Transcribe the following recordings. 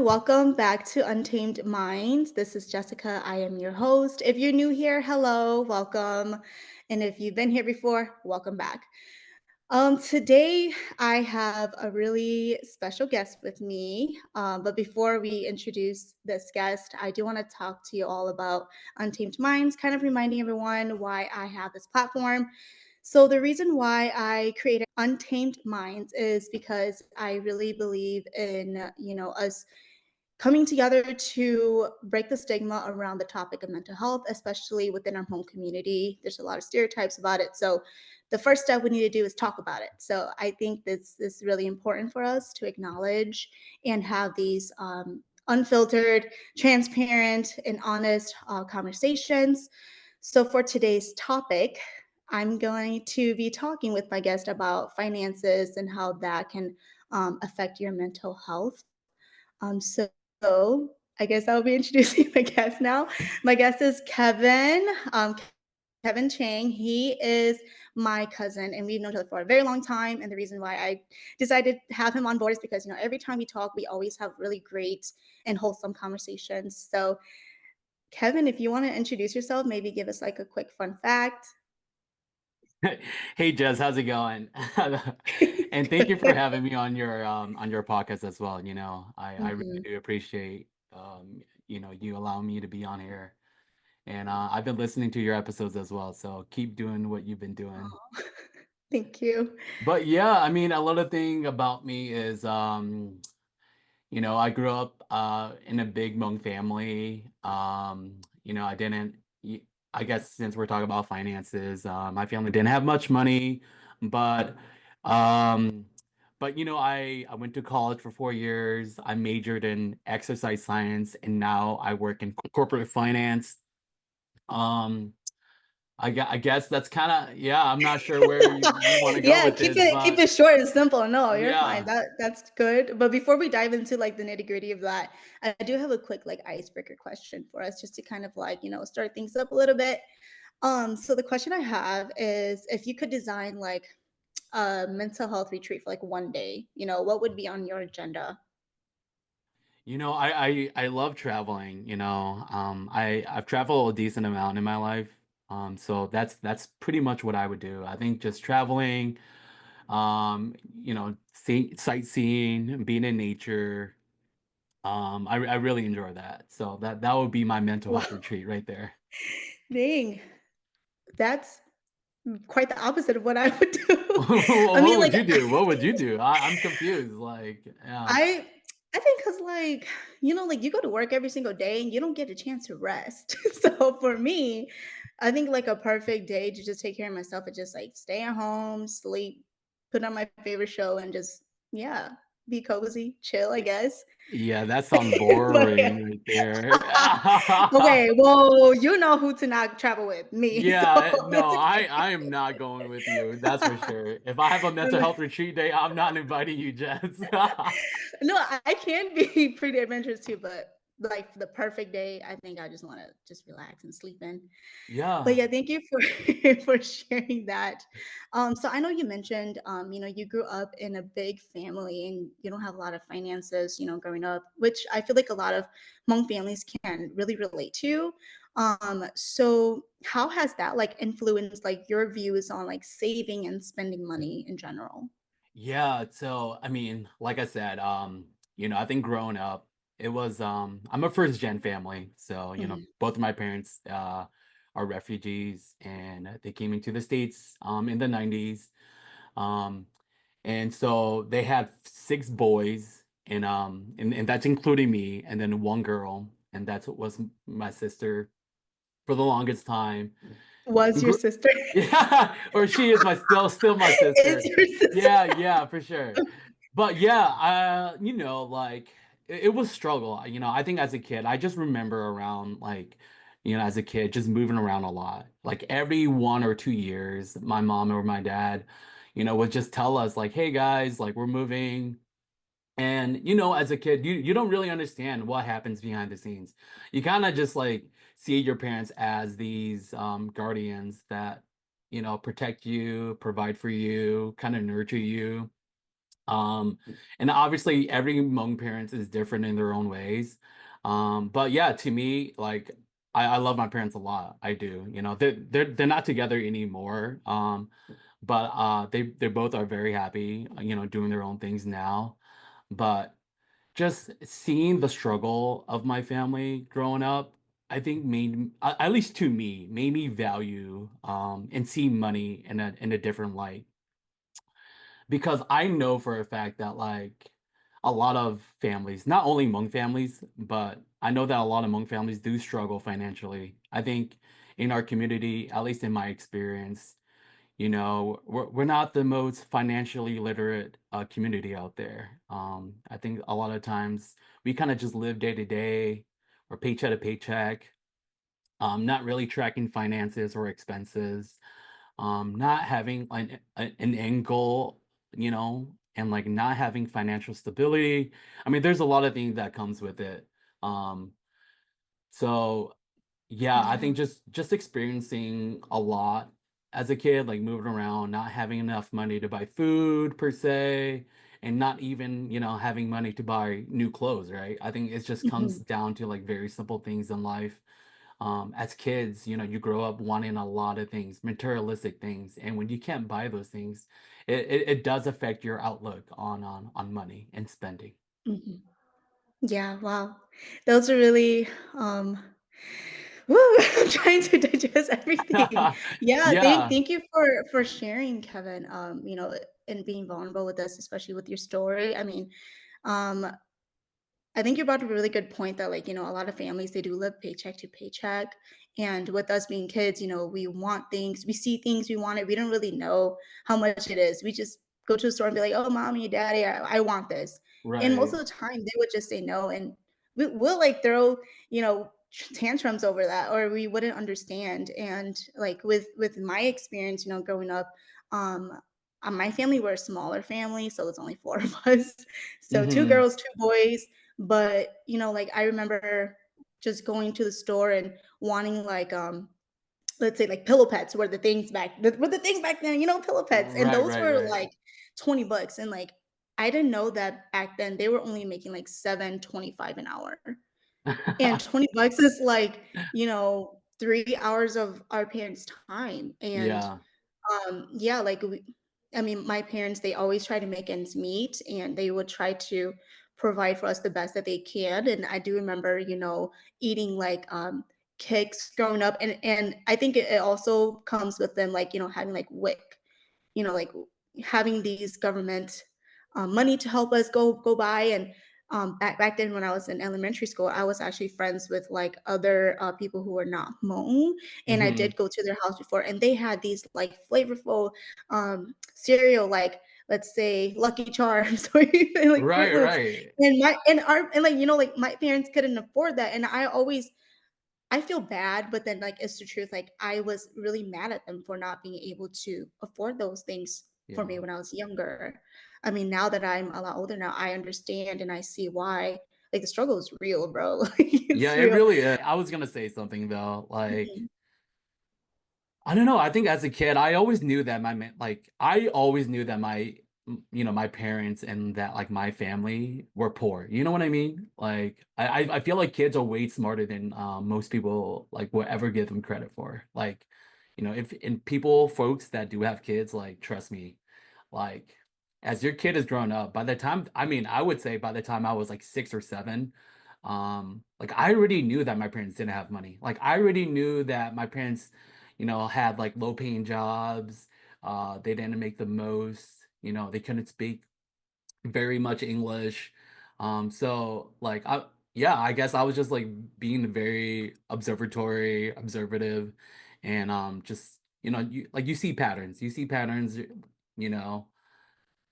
welcome back to Untamed Minds. This is Jessica. I am your host. If you're new here, hello, welcome. And if you've been here before, welcome back. Today I have a really special guest with me. But before we introduce this guest, I do want to talk to you all about Untamed Minds, kind of reminding everyone why I have this platform. So the reason why I created Untamed Minds is because I really believe in, us coming together to break the stigma around the topic of mental health, especially within our home community. There's a lot of stereotypes about it. So the first step we need to do is talk about it. So I think this is really important for us to acknowledge and have these unfiltered, transparent, and honest conversations. So for today's topic, I'm going to be talking with my guest about finances and how that can affect your mental health. So I guess I'll be introducing my guest now. My guest is Kevin. Kevin Cheng. He is my cousin, and we've known each other for a very long time. And the reason why I decided to have him on board is because every time we talk, we always have really great and wholesome conversations. So, Kevin, if you want to introduce yourself, maybe give us like a quick fun fact. Hey Jess, how's it going? And thank you for having me on your podcast as well. I really Mhm. do appreciate you allowing me to be on here. And I've been listening to your episodes as well, so keep doing what you've been doing. Aw. Thank you. But yeah, I mean, a lot of thing about me is I grew up in a big Hmong family. I didn't. I guess since we're talking about finances, my family didn't have much money, but um, I went to college for 4 years. I majored in exercise science, and now I work in corporate finance. Um, I guess that's kind of yeah. I'm not sure where you want to go Yeah, with keep this, it keep but it short and simple. No, you're fine. yeah. That's good. But before we dive into like the nitty-gritty of that, I do have a quick like icebreaker question for us just to kind of like, start things up a little bit. So the question I have is if you could design like a mental health retreat for like one day, what would be on your agenda? I love traveling, I've traveled a decent amount in my life. So that's pretty much what I would do. I think just traveling, sightseeing, being in nature. I really enjoy that. So that would be my mental health Wow, retreat right there. dang, that's quite the opposite of what I would do. I What mean, would like you do? What would you do? I'm confused. Like, yeah. I I think because like, like you go to work every single day and you don't get a chance to rest. So for me, I think like a perfect day to just take care of myself is just like stay at home, sleep, put on my favorite show, and just yeah, be cozy, chill, I guess. Yeah, that sounds But yeah. boring right there. Okay, well, you know who to not travel with me. So Yeah, no, I am not going with you. That's for sure. If I have a mental health retreat day, I'm not inviting you, Jess. No, I can be pretty adventurous too, but like for the perfect day, I think I just want to just relax and sleep in. But Yeah. yeah, thank you for for sharing that. So I know you mentioned, you grew up in a big family and you don't have a lot of finances, growing up, which I feel like a lot of Hmong families can really relate to. So how has that like influenced like your views on like saving and spending money in general? Yeah, so I mean, like I said, I think growing up, it was I'm a first gen family. So, Mhm. both of my parents are refugees and they came into the States in the 90s. Um and so they had six boys and that's including me and then one girl and that's what was my sister for the longest time. Was your Gr sister? Yeah, or she is my still my Is sister. your sister? Yeah, yeah, for sure. But yeah, like it was struggle. I think as a kid, I just remember around like, as a kid, just moving around a lot. Like every 1 or 2 years, my mom or my dad, would just tell us like, "Hey guys, like we're moving." And as a kid, you don't really understand what happens behind the scenes. You kind of just like see your parents as these guardians that protect you, provide for you, kind of nurture you. Um, and obviously every Hmong parents is different in their own ways. But yeah, to me, like I love my parents a lot. I do. You know, they're not together anymore. But they both are very happy, you know, doing their own things now. But just seeing the struggle of my family growing up, I think at least to me, made me value and see money in a different light. Because I know for a fact that, like, a lot of families, not only Hmong families, but I know that a lot of Hmong families do struggle financially. I think in our community, at least in my experience, you know, we're not the most financially literate, community out there. I think a lot of times we kinda just live day to day or paycheck to paycheck, not really tracking finances or expenses, not having an end goal, you know, and like not having financial stability. I mean, there's a lot of things that comes with it. Um, so yeah, I Yeah. think just experiencing a lot as a kid, like moving around, not having enough money to buy food per se, and not even, you know, having money to buy new clothes, right? I think it just comes Mhm. down to like very simple things in life. As kids, you know, you grow up wanting a lot of things, materialistic things, and when you can't buy those things, it does affect your outlook on money and spending. Mhm. Yeah, wow. Those are really, woo, I'm trying to digest everything. Yeah, Yeah. thank you for sharing, Kevin, and being vulnerable with us, especially with your story. Um, I think you brought up a really good point that, like, a lot of families, they do live paycheck to paycheck. And with us being kids, we want things, we see things, we want it. We don't really know how much it is. We just go to the store and be like, oh, mommy, daddy, I want this. And most Right. of the time, they would just say no. And we'll like throw, tantrums over that, or we wouldn't understand. And like with my experience, growing up, um, my family were a smaller family, so it's only four of us. So two Mhm. girls, two boys, but, like, I remember just going to the store and wanting, like, let's say, like, pillow pets were the things back then, pillow pets, and Right, those right, were, right. like, 20 bucks, and, like, I didn't know that back then they were only making, like, 7.25 an hour, and 20 bucks is, like, 3 hours of our parents' time, and Yeah. yeah, like my parents, they always try to make ends meet and they would try to provide for us the best that they can. And I do remember, eating like cakes growing up. And I think it also comes with them like, having like WIC, like having these government money to help us go buy. And back then when I was in elementary school, I was actually friends with like other people who were not Hmong, and I Mhm. did go to their house before, and they had these like flavorful cereal, like let's say Lucky Charms or even like Fruit Right, Loops, right. and like like my parents couldn't afford that, and I feel bad, but then, like, it's the truth, like, I was really mad at them for not being able to afford those things for me Yeah. when I was younger. I mean, now that I'm a lot older now, I understand and I see why. Like, the struggle is real, bro. Like, Yeah, it's it real. really is. I was gonna say something though, like Mhm, I don't know. I think as a kid, I always knew that I always knew that you know, my parents and that like my family were poor. You know what I mean? Like I feel like kids are way smarter than most people like will ever give them credit for. Like, you know, if and people, folks that do have kids, like trust me, like as your kid is growing up, by the time I would say by the time I was like 6 or 7, like I already knew that my parents didn't have money. Like I already knew that my parents, you know, had like low paying jobs. They didn't make the most, you know, they couldn't speak very much English. So like yeah, I guess I was just like being very observative and just, you know, you see patterns. You see patterns, you know.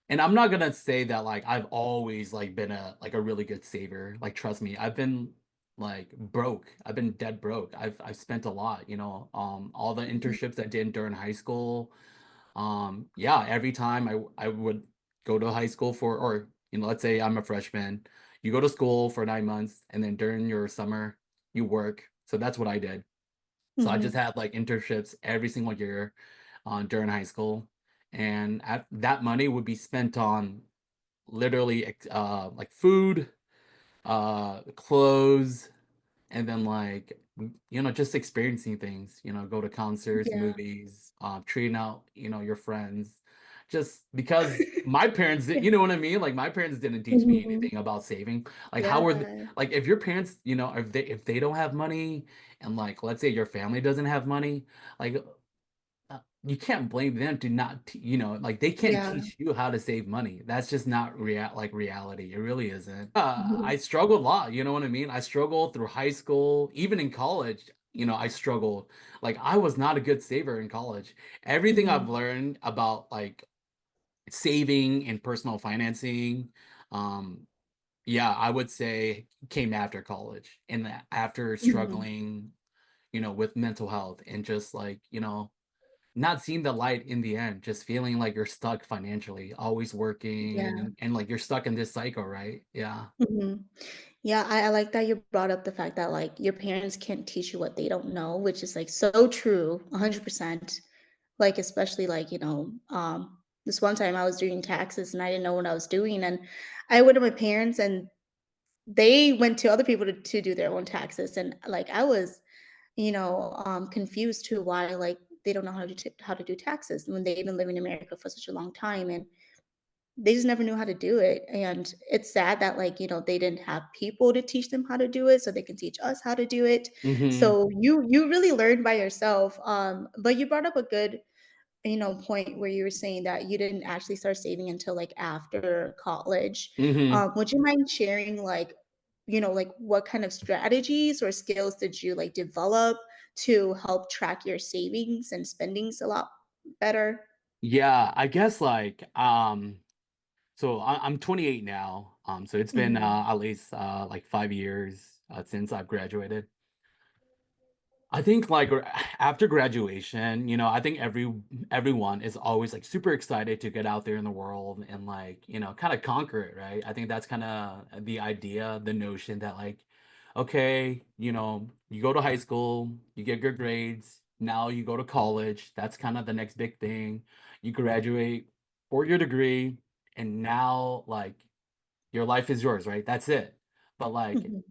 And I'm not gonna say that like I've always like been a really good saver. Like trust me, I've been like broke. I've been dead broke. I've spent a lot, you know. All the mhm, internships I did during high school. Yeah, every time I would go to high school for or you know, let's say I'm a freshman, you go to school for 9 months and then during your summer you work. So that's what I did. So I just mhm, had like internships every single year during high school. And that money would be spent on literally like food, clothes, and then like just experiencing things, go to concerts, Yeah. movies, treating out your friends, just because my parents did, Yeah. you know what I mean, like my parents didn't teach me Mhm. anything about saving. Like how were Yeah. like if your parents, if they don't have money, and like let's say your family doesn't have money, like you can't blame them to not like they can't Yeah. teach you how to save money. That's just not reality. It really isn't. Mhm. I struggled a lot, you know what I mean? I struggled through high school, even in college. I struggled. Like I was not a good saver in college. Everything I've Mhm. learned about like saving and personal financing, um yeah, I would say came after college, and after Mhm. struggling, with mental health, and just like, not seeing the light in the end, just feeling like you're stuck financially, always Yeah. working, and like you're stuck in this cycle, right? Yeah. Mhm. Yeah, I like that you brought up the fact that, like, your parents can't teach you what they don't know, which is, like, so true, 100%. Like, especially, like, this one time I was doing taxes and I didn't know what I was doing, and I went to my parents and they went to other people to do their own taxes, and, like, I was, confused to why, like, they don't know how to do taxes when they've been living in America for such a long time, and they just never knew how to do it, and it's sad that, like, they didn't have people to teach them how to do it so they can teach us how to do it. Mhm. So you really learned by yourself, but you brought up a good, point where you were saying that you didn't actually start saving until, like, after college. Mhm. Would you mind sharing, like, like, what kind of strategies or skills did you, like, develop to help track your savings and spendings a lot better? Yeah, I guess like so I'm 28 now. So it's been Mhm, at least like 5 years since I've graduated. I think like after graduation, I think everyone is always like super excited to get out there in the world and like, kind of conquer it, right? I think that's kind of the idea, the notion that like, okay, you go to high school, you get good grades, now you go to college, that's kind of the next big thing. You graduate for your degree, and now like your life is yours, right? That's it. But like mhm,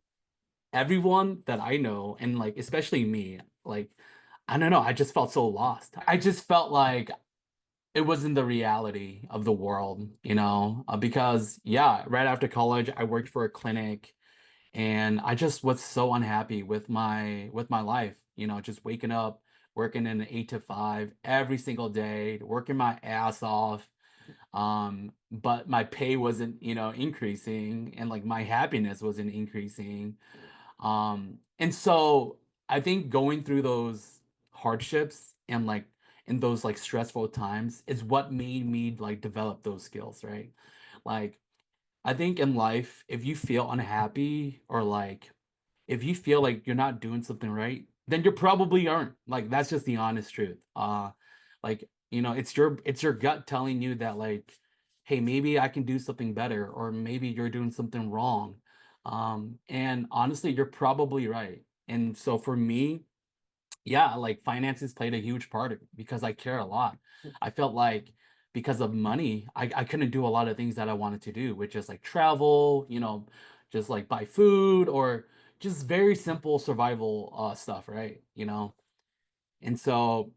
everyone that I know, and like especially me, like I don't know, I just felt so lost. I just felt like it wasn't the reality of the world, because yeah, right after college, I worked for a clinic, and I just was so unhappy with my life, just waking up, working in an 8 to 5 every single day, working my ass off. But my pay wasn't, increasing, and like my happiness wasn't increasing. And so I think going through those hardships, and like in those like stressful times is what made me like develop those skills, right? Like I think in life, if you feel unhappy, or like if you feel like you're not doing something right, then you probably aren't. Like that's just the honest truth. Like, it's your gut telling you that like, hey, maybe I can do something better, or maybe you're doing something wrong. And honestly, you're probably right. And so for me, yeah, like finances played a huge part of it because I care a lot. I felt like because of money, I couldn't do a lot of things that I wanted to do, which is like travel, just like buy food, or just very simple survival stuff, right? And so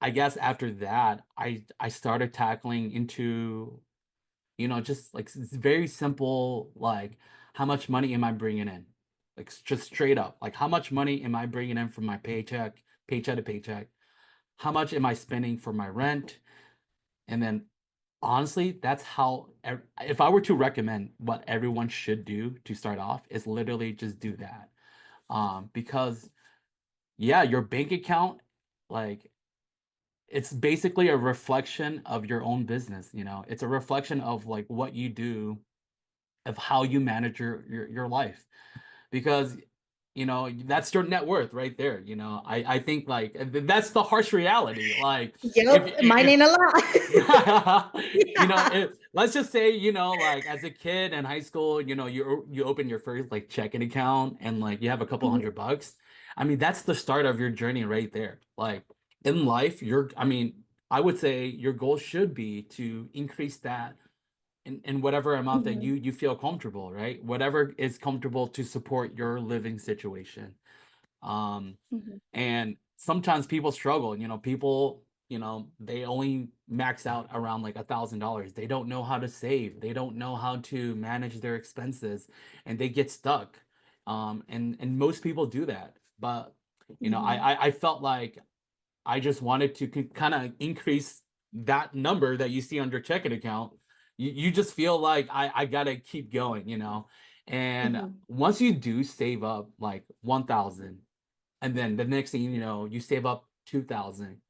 I guess after that, I started tackling into, just like very simple, like how much money am I bringing in? Like just straight up, like how much money am I bringing in from my paycheck to paycheck? How much am I spending for my rent? And then honestly, that's how, if I were to recommend what everyone should do to start off, is literally just do that. Because yeah, your bank account, like it's basically a reflection of your own business, it's a reflection of like what you do, of how you manage your life, because that's your net worth right there. I think like that's the harsh reality. Like yep, mine if ain't a lot. Yeah. let's just say, like as a kid in high school, you open your first like checking account, and like you have a couple Mhm, $100. I mean, that's the start of your journey right there. Like in life, I mean, I would say your goal should be to increase that in whatever amount that Mhm. you feel comfortable, right? Whatever is comfortable to support your living situation. Um, Mhm. and sometimes people struggle, people, they only max out around like $1,000. They don't know how to save. They don't know how to manage their expenses, and they get stuck. And most people do that. But Mhm. I felt like I just wanted to kind of increase that number that you see on your checking account. You just feel like I gotta keep going, And Mhm. once you do save up like 1,000, and then the next thing you know, you save up 2,000.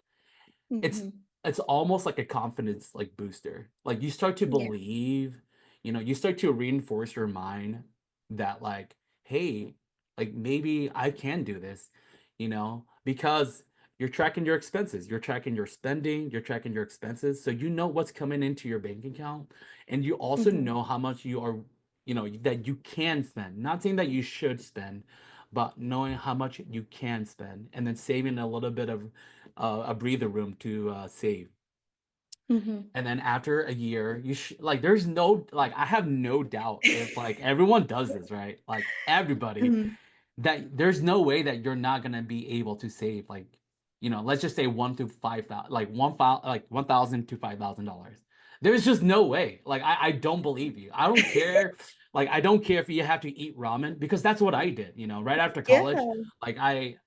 It's Mhm. it's almost like a confidence, like, booster. Like, you start to Yeah. believe, you start to reinforce your mind that, like, "Hey, like, maybe I can do this," because you're tracking your expenses, you're tracking your spending, you're tracking your expenses, so you know what's coming into your bank account, and you also Mhm. know how much you are that you can spend. Not saying that you should spend, but knowing how much you can spend, and then saving a little bit of a breather room to save. Mhm. And then after a year, like, there's no, like, I have no doubt if, like, everyone does this, right? Like, everybody, Mhm. that there's no way that you're not gonna be able to save, like, let's just say 1 to 5,000, like, one file, like, 1,000 to $5,000. There's just no way. Like, I don't believe you. I don't care. Like, I don't care if you have to eat ramen, because that's what I did. Right after Yeah. college. Like,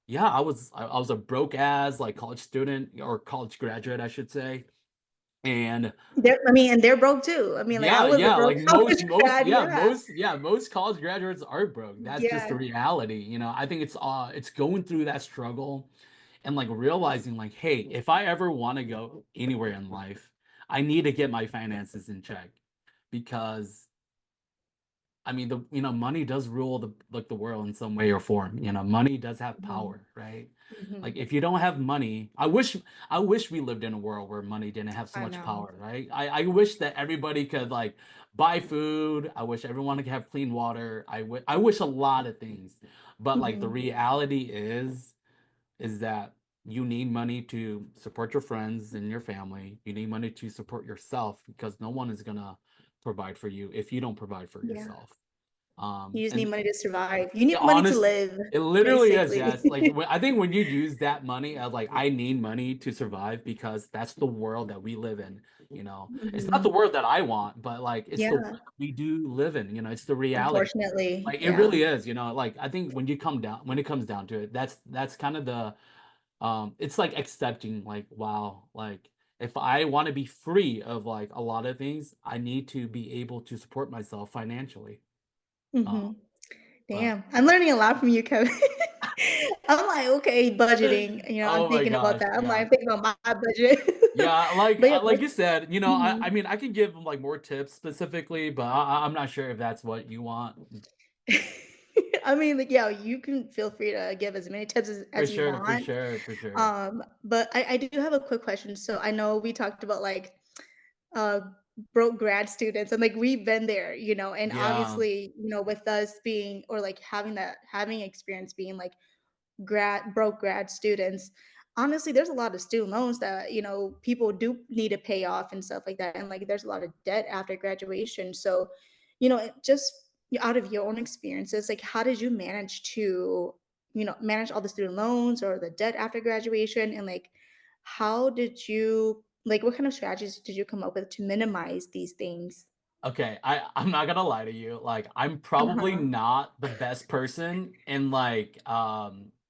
yeah, I was a broke ass, like, college student, or college graduate, I should say. And And they're broke too. I mean, like, I yeah, was a yeah, broke like, college grad, yeah. most college graduates are broke. That's just the Yeah. reality. I think it's going through that struggle, and, like, realizing, like, hey, if I ever want to go anywhere in life, I need to get my finances in check, because I mean, money does rule the world in some way or form. Money does have Mhm. power, right? Like, Mhm. if you don't have money, I wish we lived in a world where money didn't have so I much know. power, right? I wish that everybody could, like, buy food. I wish everyone could have clean water. I wish a lot of things. But, like, the Mhm. reality is that you need money to support your friends and your family. You need money to support yourself, because no one is gonna provide for you if you don't provide for Yeah. yourself. You just need And money to survive. You yeah, need money to honest, live, it literally is, basically. yes. Like, I think when you use that money as, like, I need money to survive, because that's the world that we live in. It's not the Mhm. world that I want, but, like, it's the world Yeah, that we do live in. It's the reality. unfortunately, Like, it yeah. really is. Like, I think when it comes down to it, that's kind of the it's like accepting, like, wow, like, if I want to be free of, like, a lot of things, I need to be able to support myself financially. uh Mhm. but Damn, I'm learning a lot from you, Kevin. I'm like, "Okay, budgeting," I'm oh my thinking about gosh, that. I'm yeah. like, thinking about my budget. Yeah, But yeah, like you said, I mhm. mean, I can give, like, more tips specifically, but I'm not sure if that's what you want. I mean, like, yeah, you can feel free to give as many tips For as you sure, for want. sure, for sure. But I do have a quick question. So I know we talked about, like, uh, broke grad students, and, like, we've been there, and Yeah. obviously, with us being or, like, having experience being, like, broke grad students. Honestly, there's a lot of student loans that people do need to pay off and stuff like that, and like there's a lot of debt after graduation. So just out of your own experiences, like how did you manage to manage all the student loans or the debt after graduation, and like how did you like what kind of strategies did you come up with to minimize these things? Okay, I'm not gonna lie to you, like, I'm probably Uh-huh. not the best person in, like,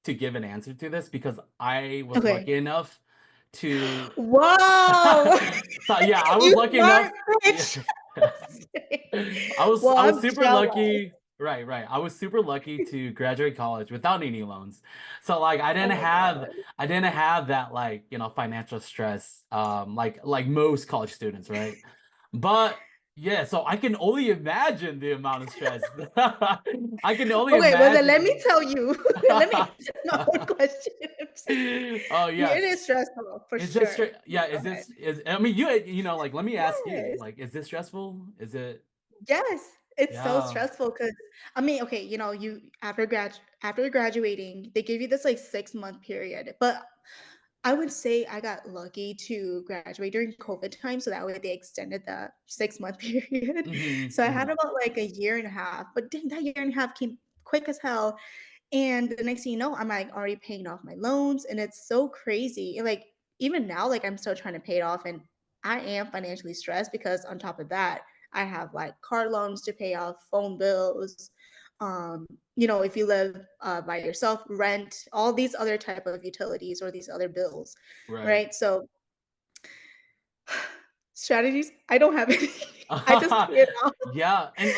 to give an answer to this, because I was Okay. lucky enough to Whoa. so, yeah, I was You lucky enough. smart Yeah. bitch. Well, I was I'm super jealous. lucky. Right, right. I was super lucky to graduate college without any loans. So, like, Oh my god. I didn't have that, like, financial stress, like most college students, right? But yeah, so I can only imagine the amount of stress. I can only Okay, well then let me imagine. tell you. Let me answer my own questions. Oh, Yeah, yeah. it is stressful for Is this sure. straight? Yeah, Go is ahead. this is I mean, like, let me ask you, Yes. like, is this stressful? Is it? Yes. It's so Yeah. stressful because I mean, okay, you after graduating, they give you this like 6-month period. But I would say I got lucky to graduate during COVID time, so that way they extended the 6-month period. Mhm, So I had mhm. about, like, a year and a half, but dang, that year and a half came quick as hell, and the next thing you know, I'm, like, already paying off my loans, and it's so crazy, and, like, even now, like, I'm still trying to pay it off, and I am financially stressed because on top of that, I have, like, car loans to pay off, phone bills, if you live, by yourself, rent, all these other type of utilities or these other bills, Right. right? So, strategies, I don't have any. I just pay it off. Yeah, and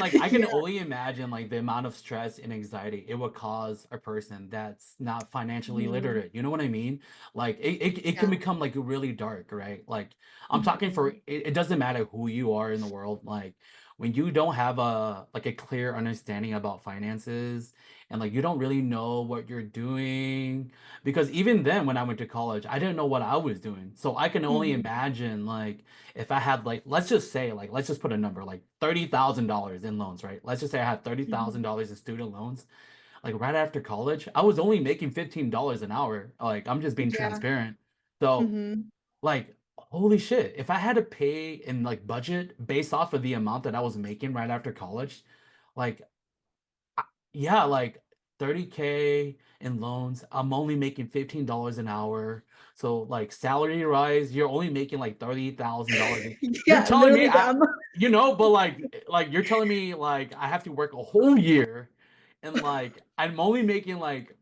I can Yeah. only imagine, like, the amount of stress and anxiety it would cause a person that's not financially Mhm. literate, you know what I mean? Like, it can Yeah. become, like, really dark, right? Like, I'm talking for Mhm. it doesn't matter who you are in the world, like, when you don't have a clear understanding about finances, and, like, you don't really know what you're doing because even then, when I went to college, I didn't know what I was doing, so I can only Mhm. imagine, like, if I had like, let's just say, like, let's just put a number, like $30,000 in loans, right? Let's just say I had thirty thousand Mhm. dollars in student loans. Like right after college, I was only making $15 an hour. Like I'm just being Yeah. transparent. So Mhm. like, holy shit, if I had to pay and like budget based off of the amount that I was making right after college, like yeah, like 30K in loans. I'm only making $15 an hour. So like salary rise, you're only making like $30,000. You're Yeah, telling me literally the but like you're telling me like I have to work a whole year and like I'm only making like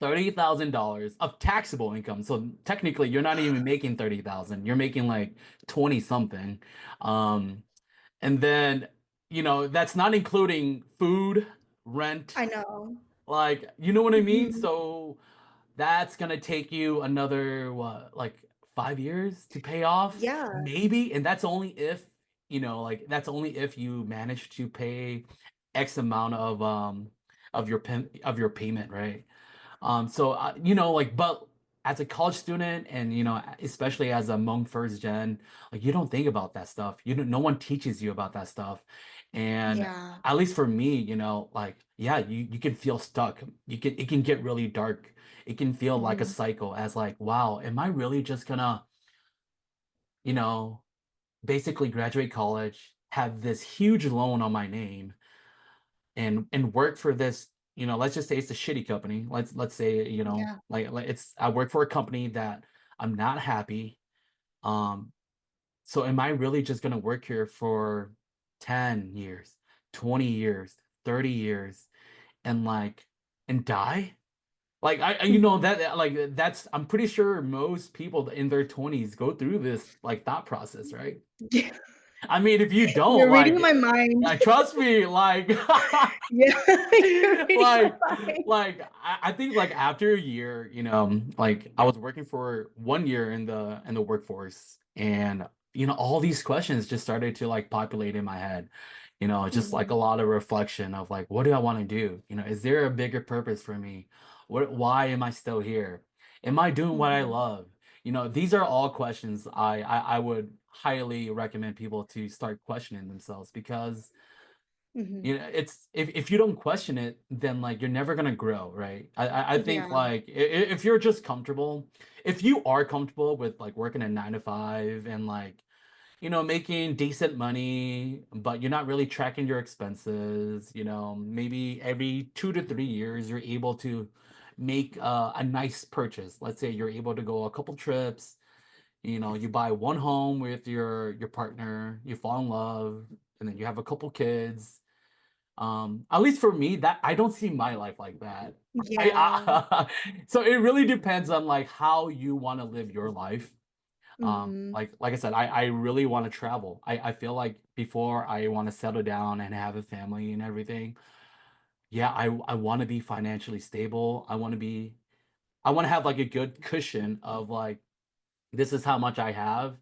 $30,000 of taxable income. So technically you're not even making 30,000. You're making like 20 something. Um and then, that's not including food, rent, I know. like, you know what I mean? Mhm. So that's gonna take you another, what, like 5 years to pay off, Yeah. maybe? And that's only if, like, that's only if you manage to pay X amount of your payment, right? So like, but as a college student, and especially as a Hmong first gen, like you don't think about that stuff. You don't. No one teaches you about that stuff, and Yeah. at least for me, like yeah, you can feel stuck. It can get really dark. It can feel like a Mhm. cycle, as like, wow, am I really just gonna you know basically graduate college, have this huge loan on my name, and work for this, let's just say it's a shitty company. Let's say, Yeah. like it's I work for a company that I'm not happy. Um, so am I really just gonna work here for 10 years, 20 years, 30 years, and like and die? Like Mhm. that's I'm pretty sure most people in their 20s go through this like thought process, right? Yeah. I mean, if you don't, You're reading my mind. trust me, like Yeah. You're reading my like mind. I think like after a year, like I was working for 1 year in the workforce, and all these questions just started to like populate in my head. Just like a Mhm. lot of reflection of like, what do I want to do? Is there a bigger purpose for me? Why am I still here? Am I doing what I Mhm. love? These are all questions I would highly recommend people to start questioning themselves, because Mhm. it's if you don't question it, then like you're never gonna grow, right? I think Yeah. like if you're just comfortable, if you are comfortable with like working a 9 to 5 and like making decent money, but you're not really tracking your expenses, maybe every 2 to 3 years you're able to make a nice purchase. Let's say you're able to go a couple trips, you buy one home with your partner, you fall in love, and then you have a couple kids. At least for me, that I don't see my life like that. Yeah. So it really depends on like how you want to live your life. Mhm. Like I said, I really want to travel. I feel like before I want to settle down and have a family and everything. Yeah, I want to be financially stable. I want to have like a good cushion of like, this is how much I have,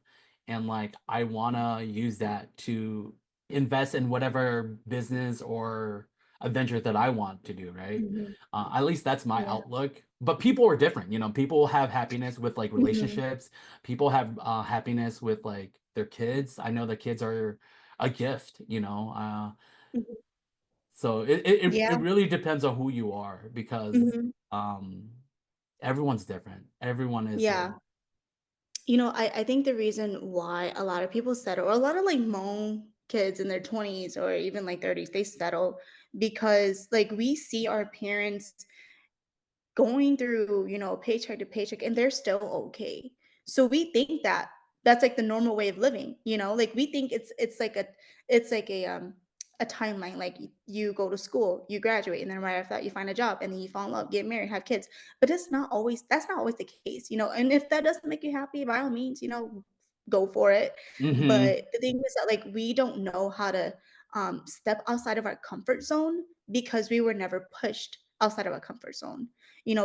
and like I wanna use that to invest in whatever business or adventure that I want to do, right? Mhm. At least that's my Yeah. outlook. But people are different, people have happiness with like Mhm. relationships. People have happiness with like their kids. I know the kids are a gift. Mhm. So it Yeah. really depends on who you are, because Mhm. um everyone's different. Everyone is Yeah. I think the reason why a lot of people settle, or a lot of like Hmong kids in their 20s or even like 30s, they settle because like we see our parents going through, paycheck to paycheck and they're still okay. So we think that that's like the normal way of living, Like we think it's like a timeline. Like you go to school, you graduate, and then right after that you find a job and then you fall in love, get married, have kids. But that's not always the case. And if that doesn't make you happy, by all means, go for it. Mhm. But the thing is that like we don't know how to step outside of our comfort zone because we were never pushed outside of our comfort zone,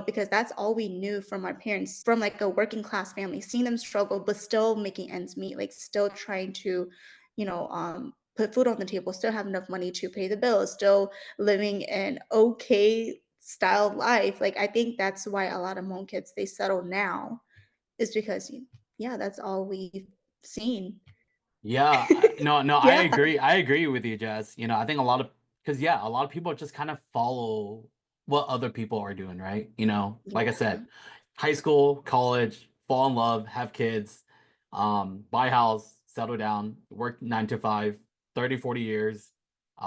because that's all we knew from our parents, from like a working class family, seeing them struggle, but still making ends meet, like still trying to, put food on the table, still have enough money to pay the bills, still living an okay style of life. Like I think that's why a lot of Hmong kids they settle now is because yeah, that's all we've seen. Yeah, no, no, I Yeah, agree. I agree with you, Jess. I think a lot of because yeah, a lot of people just kind of follow what other people are doing, right? Like I yeah. said, high school, college, fall in love, have kids, buy house, settle down, work 9 to 5, 30, 40 years,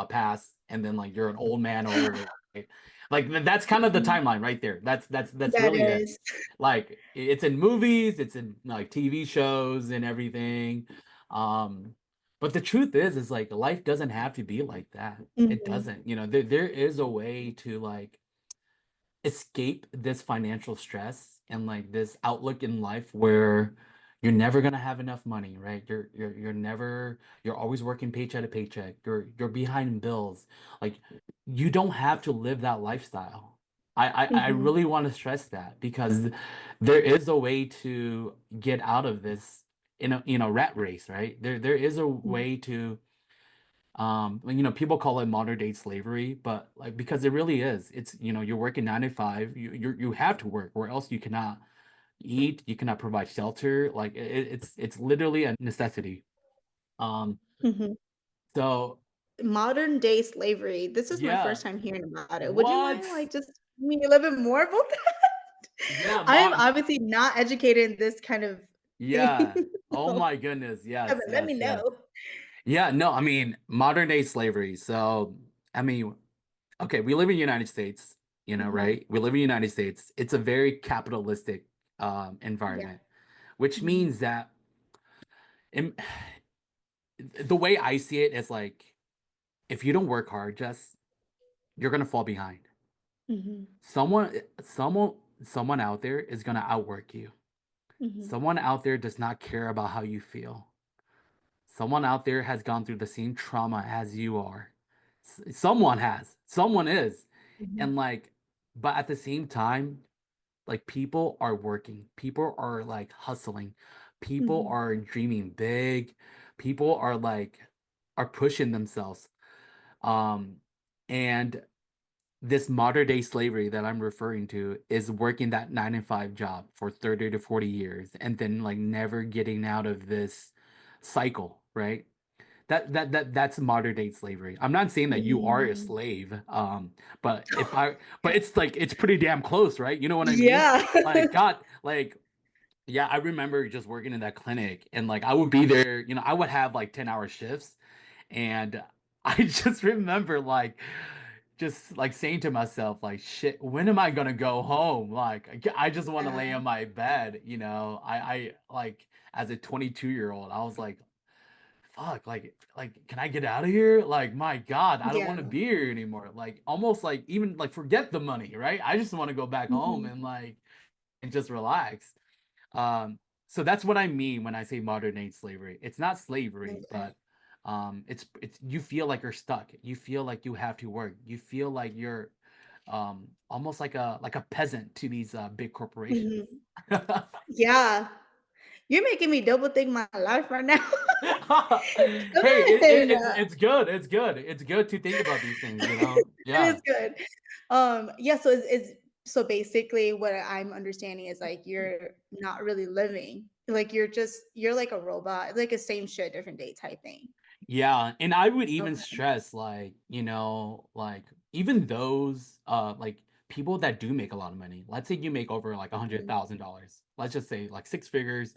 pass, and then like you're an old man or right? Like that's kind of the Mhm. timeline right there. That's That really it. is. Like it's in movies, it's in like TV shows and everything. Um, but the truth is like life doesn't have to be like that. It Mhm, doesn't. There is a way to like escape this financial stress and like this outlook in life where you're never gonna have enough money, right? You're always working paycheck to paycheck. You're behind in bills. Like you don't have to live that lifestyle. I mhm, really want to stress that because there is a way to get out of this in a rat race, right? There is a mhm, way to like, people call it modern day slavery, but like because it really is. It's you're working 9 to 5. You have to work, or else you cannot eat. You cannot provide shelter. Like it's literally a necessity. Um, mhm. so Modern day slavery, this is my yeah, first time hearing about it. Would you mind, what? like, just telling me a little bit more about that? Yeah, I'm mom. obviously not educated in this kind of Yeah. thing, Oh so my goodness. Yes, Kevin, let yes, me yes. know. Yeah. No, I mean modern day slavery. So I mean, okay, we live in the United States, Mhm, right? We live in the United States. It's a very capitalistic yeah, environment, which mhm, means that in, the way I see it is like if you don't work hard, just you're gonna fall behind. mhm, Someone out there is gonna outwork you. mhm, Someone out there does not care about how you feel. Someone out there has gone through the same trauma as you are. Someone has. Someone is. mhm, And like, but at the same time, like people are working, people are like hustling, people mhm, are dreaming big, people are like are pushing themselves. Um, and this modern day slavery that I'm referring to is working that 9 to 5 job for 30 to 40 years and then like never getting out of this cycle, right? That's modern day slavery. I'm not saying that you are a mm. slave, but it's like it's pretty damn close, right? You know what I mean? Yeah. Like God, like yeah, I remember just working in that clinic and like I would be there, I would have like 10-hour shifts and I just remember like just like saying to myself like shit, when am I gonna go home? Like I just want to lay Yeah, on my bed, I like as a 22-year-old, I was like fuck, like can I get out of here? Like my God, I don't want to yeah, be here anymore. Like almost like even like forget the money, right? I just want to go back home mhm, and like and just relax. Um, so that's what I mean when I say modern day slavery. It's not slavery, okay, but it's you feel like you're stuck. You feel like you have to work. You feel like you're almost like a peasant to these big corporations. mhm, yeah. You're making me double think my life right now. Hey, Kevin, it's good. It's good. It's good to think about these things, you know? it is Yeah. good. Yeah, so so basically what I'm understanding is like you're not really living. Like you're like a robot, like a same shit, different day type thing. Yeah, and I would even Okay. stress like, like even those like people that do make a lot of money, let's say you make over like Mhm. $100,000. Let's just say like six figures.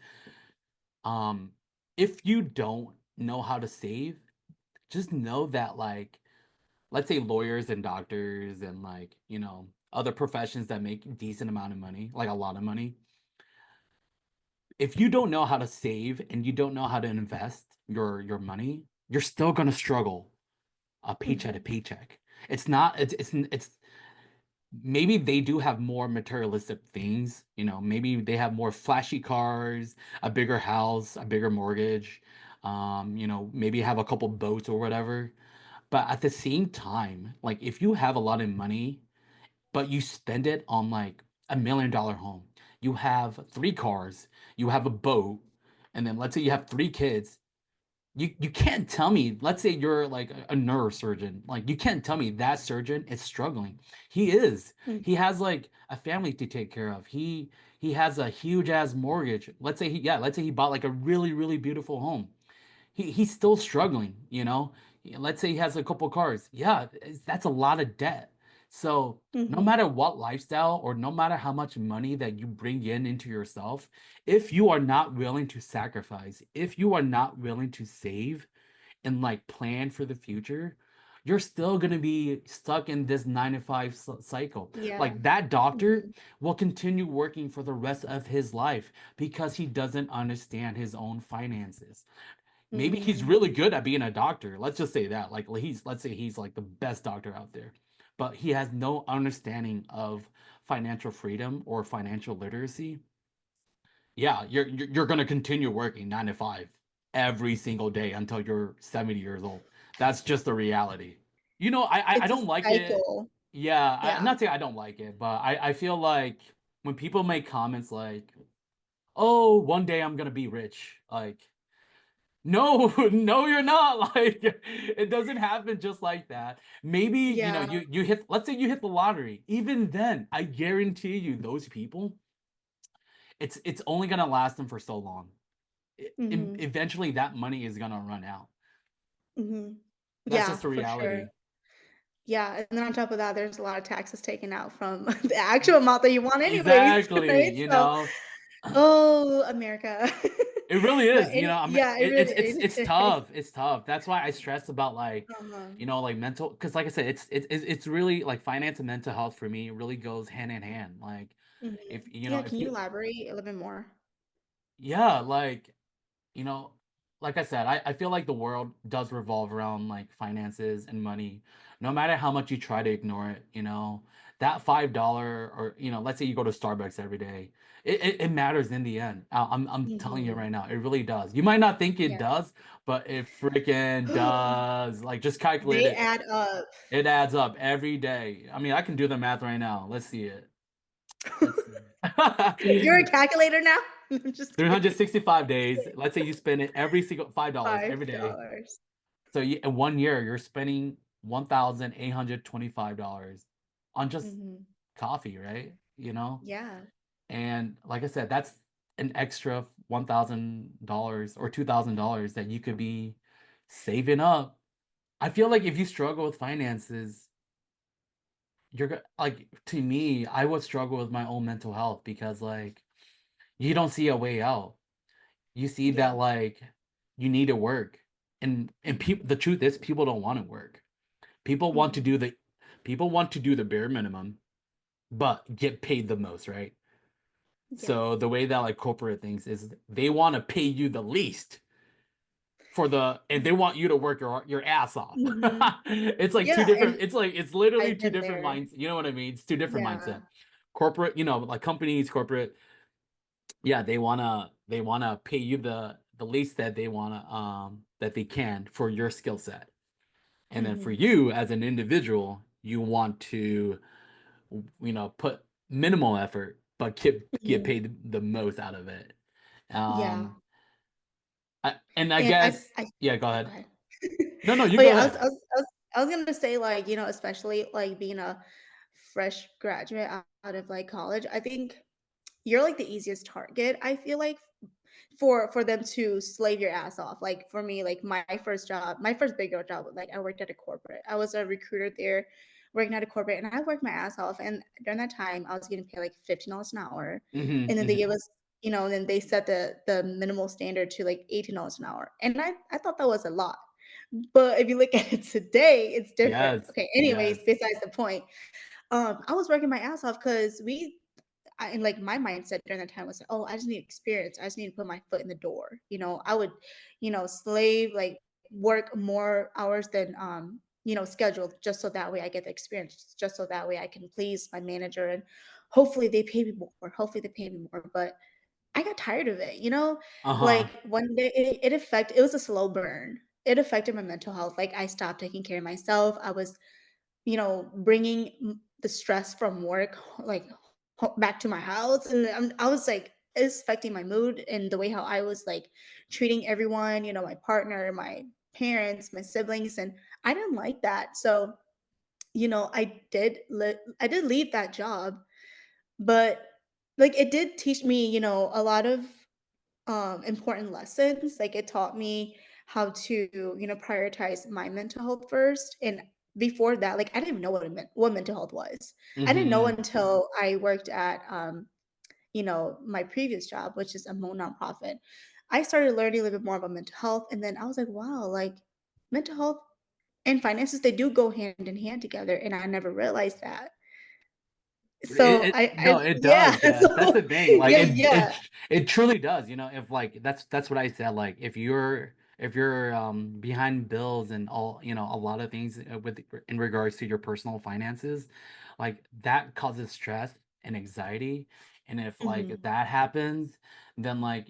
Um, if you don't know how to save, just know that like let's say lawyers and doctors and like, other professions that make decent amount of money, like a lot of money, if you don't know how to save and you don't know how to invest your money, you're still going to struggle a paycheck to Mhm. paycheck. It's not it's maybe they do have more materialistic things, maybe they have more flashy cars, a bigger house, a bigger mortgage, maybe have a couple boats or whatever. But at the same time, like if you have a lot of money, but you spend it on like $1 million home, you have three cars, you have a boat, and then let's say you have three kids, you can't tell me, let's say you're like a neurosurgeon, like you can't tell me that surgeon is struggling. He is. Mhm. He has like a family to take care of. He has a huge ass mortgage. Let's say he bought like a really, really beautiful home. He's still struggling, you know? Let's say he has a couple cars. Yeah, that's a lot of debt. So, no Mhm. matter what lifestyle or no matter how much money that you bring in into yourself, if you are not willing to sacrifice, if you are not willing to save and like plan for the future, you're still going to be stuck in this 9 to 5 cycle. Yeah. Like that doctor Mhm. will continue working for the rest of his life because he doesn't understand his own finances. Maybe he's Mhm. really good at being a doctor. Let's just say that. Like let's say he's like the best doctor out there. But he has no understanding of financial freedom or financial literacy. Yeah, you're going to continue working 9 to 5 every single day until you're 70 years old. That's just the reality. I It's a don't like it. cycle. Yeah, I'm Yeah. not saying I don't like it, but I feel like when people make comments like, "Oh, one day I'm going to be rich." Like no, no, you're not. Like it doesn't happen just like that. Maybe, Yeah. you hit, let's say you hit the lottery. Even then, I guarantee you those people, it's only gonna last them for so long. Mhm. Eventually that money is gonna run out. Mhm. That's Yeah, just the for sure. reality. Yeah, and then on top of that, there's a lot of taxes taken out from the actual amount that you want anyways, Exactly, right? So, oh, America. it really But is, any I mean, yeah, it really it's is. tough. It's tough. That's why I stress about like, Uh-huh. like mental, because like I said, it's really like finance and mental health for me. It really goes hand in hand. Like, if Mhm. you know, Yeah, if can you you, elaborate a little bit more? yeah, like you know, like I said, I feel like the world does revolve around like finances and money. No matter how much you try to ignore it, that $5 or let's say you go to Starbucks every day, it matters in the end. I'm telling you Mhm. right now, it really does. You might not think it Yeah. does, but it freaking does. Like just calculate They it. add up. It adds up every day. I mean, I can do the math right now. Let's see it. Let's You're a see. calculator now? I'm just kidding. 365 days. Let's say you spend it every single $5 every day. $5. So in 1 year, you're spending $1,825 on just Mhm. coffee, right? Yeah. And like I said, that's an extra $1,000 or $2,000 that you could be saving up. I feel like if you struggle with finances, like to me, I would struggle with my own mental health because like you don't see a way out. You see that Yeah. like you need to work, and people, Mhm. the truth is people don't want to work. People want to do Mhm. the people want to do the bare minimum but get paid the most, right? Yeah. So the way that like corporate thinks is they want to pay you the least and they want you to work your ass off. Mhm. It's like two Yeah, different, and it's literally I've two been different there. minds, you know what I mean? It's two different mindset. Yeah. Corporate, like companies, corporate, yeah, they wanna pay you the least that they wanna that they can for your skill set. And then for Mhm. you as an individual, you want to, put minimal effort, but get Mhm. paid the most out of it. Yeah. Um, and I And guess, I yeah, go oh, go ahead. ahead. No, no, you Oh, go yeah, ahead. I was gonna say, like, especially, like, being a fresh graduate out of, like, college, I think you're, like, the easiest target, I feel like, for them to slave your ass off. Like, for me, like, my first big girl job, like, I worked at a corporate. I was a recruiter there working at a corporate, and I worked my ass off. And during that time, I was getting paid like $15 an hour, Mhm, and then they mhm. gave us, and then they set the minimal standard to like $18 an hour, and I thought that was a lot. But if you look at it today, it's different. Yes, Okay, yes. anyways, besides the point, I was working my ass off because and like my mindset during that time was like, oh, I just need experience. I just need to put my foot in the door. I would, slave like work more hours than scheduled, just so that way I get the experience, just so that way I can please my manager, and hopefully they pay me more. Hopefully they pay me more. But I got tired of it. Uh-huh. Like one day it was a slow burn. It affected my mental health. Like I stopped taking care of myself. I was bringing the stress from work, like back to my house, and I was like, it's affecting my mood and the way how I was like treating everyone, my partner, my parents, my siblings, and I didn't like that. So, I did leave that job, but like it did teach me, a lot of important lessons. Like it taught me how to, prioritize my mental health first. And before that, like I didn't even know what mental health was. I didn't know Mhm. until I worked at my previous job, which is a nonprofit. I started learning a little bit more about mental health. And then I was like, wow, like mental health and finances, they do go hand in hand together. And I never realized that. So I No, it yeah. does, Jess. That's So the thing. Like yeah, yeah. it truly does. If like that's what I said. Like if you're behind bills and all, a lot of things with in regards to your personal finances, like that causes stress and anxiety. And if like Mhm. that happens, then like,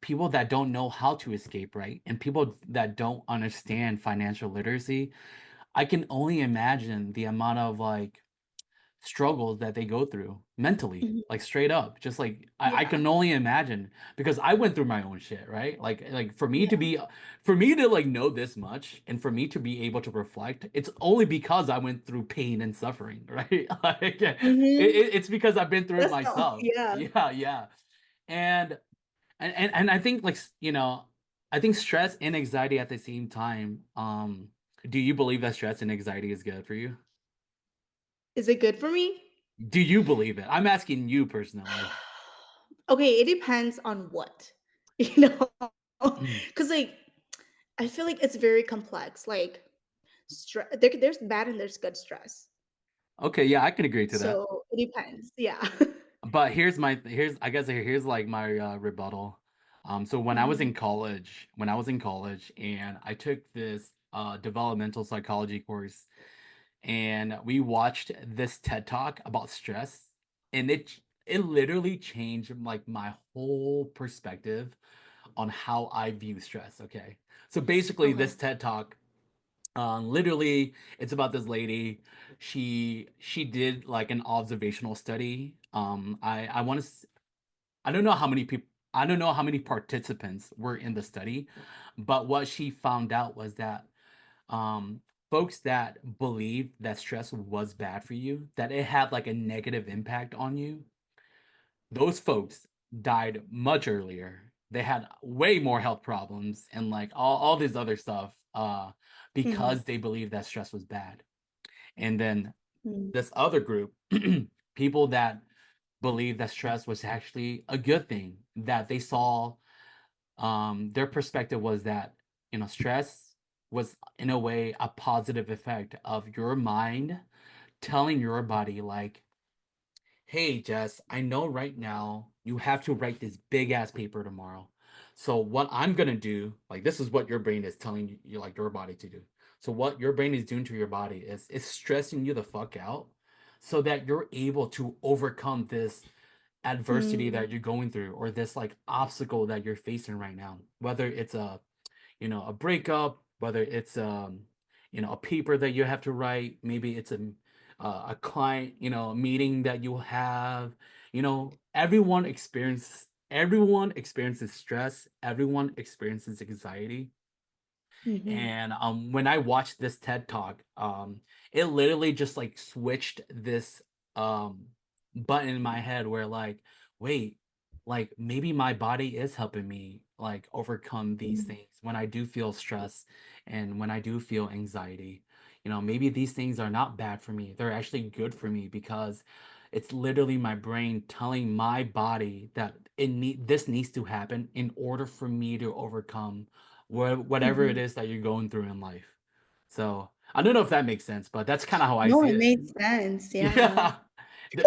people that don't know how to escape, right? And people that don't understand financial literacy, I can only imagine the amount of like struggles that they go through mentally, Mhm. like straight up. Just like I Yeah. can only imagine because I went through my own shit, right? Like Yeah. for me to like know this much and for me to be able to reflect, it's only because I went through pain and suffering, right? Like Mhm. it's because I've been through it That's the myself. yeah. Yeah, yeah. And and I think like I think stress and anxiety at the same time. Do you believe that stress and anxiety is good for you? Is it good for me? Do you believe it? I'm asking you personally. Okay, it depends on what, you know? Because like, I feel like it's very complex, like, there's bad and there's good stress. Okay, yeah, I can agree to that. So, it depends, yeah. But here's I guess here's like my rebuttal. So Mhm, when I was in college and I took this developmental psychology course and we watched this TED Talk about stress and it literally changed like my whole perspective on how I view stress, okay? So basically okay, this TED Talk literally, it's about this lady. She did like an observational study. I want to. I don't know how many people. I don't know how many participants were in the study, but what she found out was that um, folks that believed that stress was bad for you, that it had like a negative impact on you, those folks died much earlier. They had way more health problems and like all this other stuff mhm, because they believed that stress was bad. And then mhm, this other group, people that believed that stress was actually a good thing, that they saw their perspective was that, stress was in a way a positive effect of your mind telling your body like, hey, Jess, I know right now you have to write this big ass paper tomorrow. So what I'm gonna do, like this is what your brain is telling you, like your body to do. So what your brain is doing to your body is it's stressing you the fuck out so that you're able to overcome this adversity mm, that you're going through or this like obstacle that you're facing right now. Whether it's a breakup, whether it's a paper that you have to write, maybe it's a client, meeting that you have. Everyone experiences stress, everyone experiences anxiety. mhm, And when I watched this TED Talk, it literally just like switched this um button in my head where like, wait, like maybe my body is helping me like overcome these mhm, things when I do feel stress and when I do feel anxiety. maybe these things are not bad for me. They're actually good for me because it's literally my brain telling my body that this needs to happen in order for me to overcome whatever it Mhm. is that you're going through in life. So I don't know if that makes sense, but that's kind of how I No, see it it. made sense, yeah. Yeah.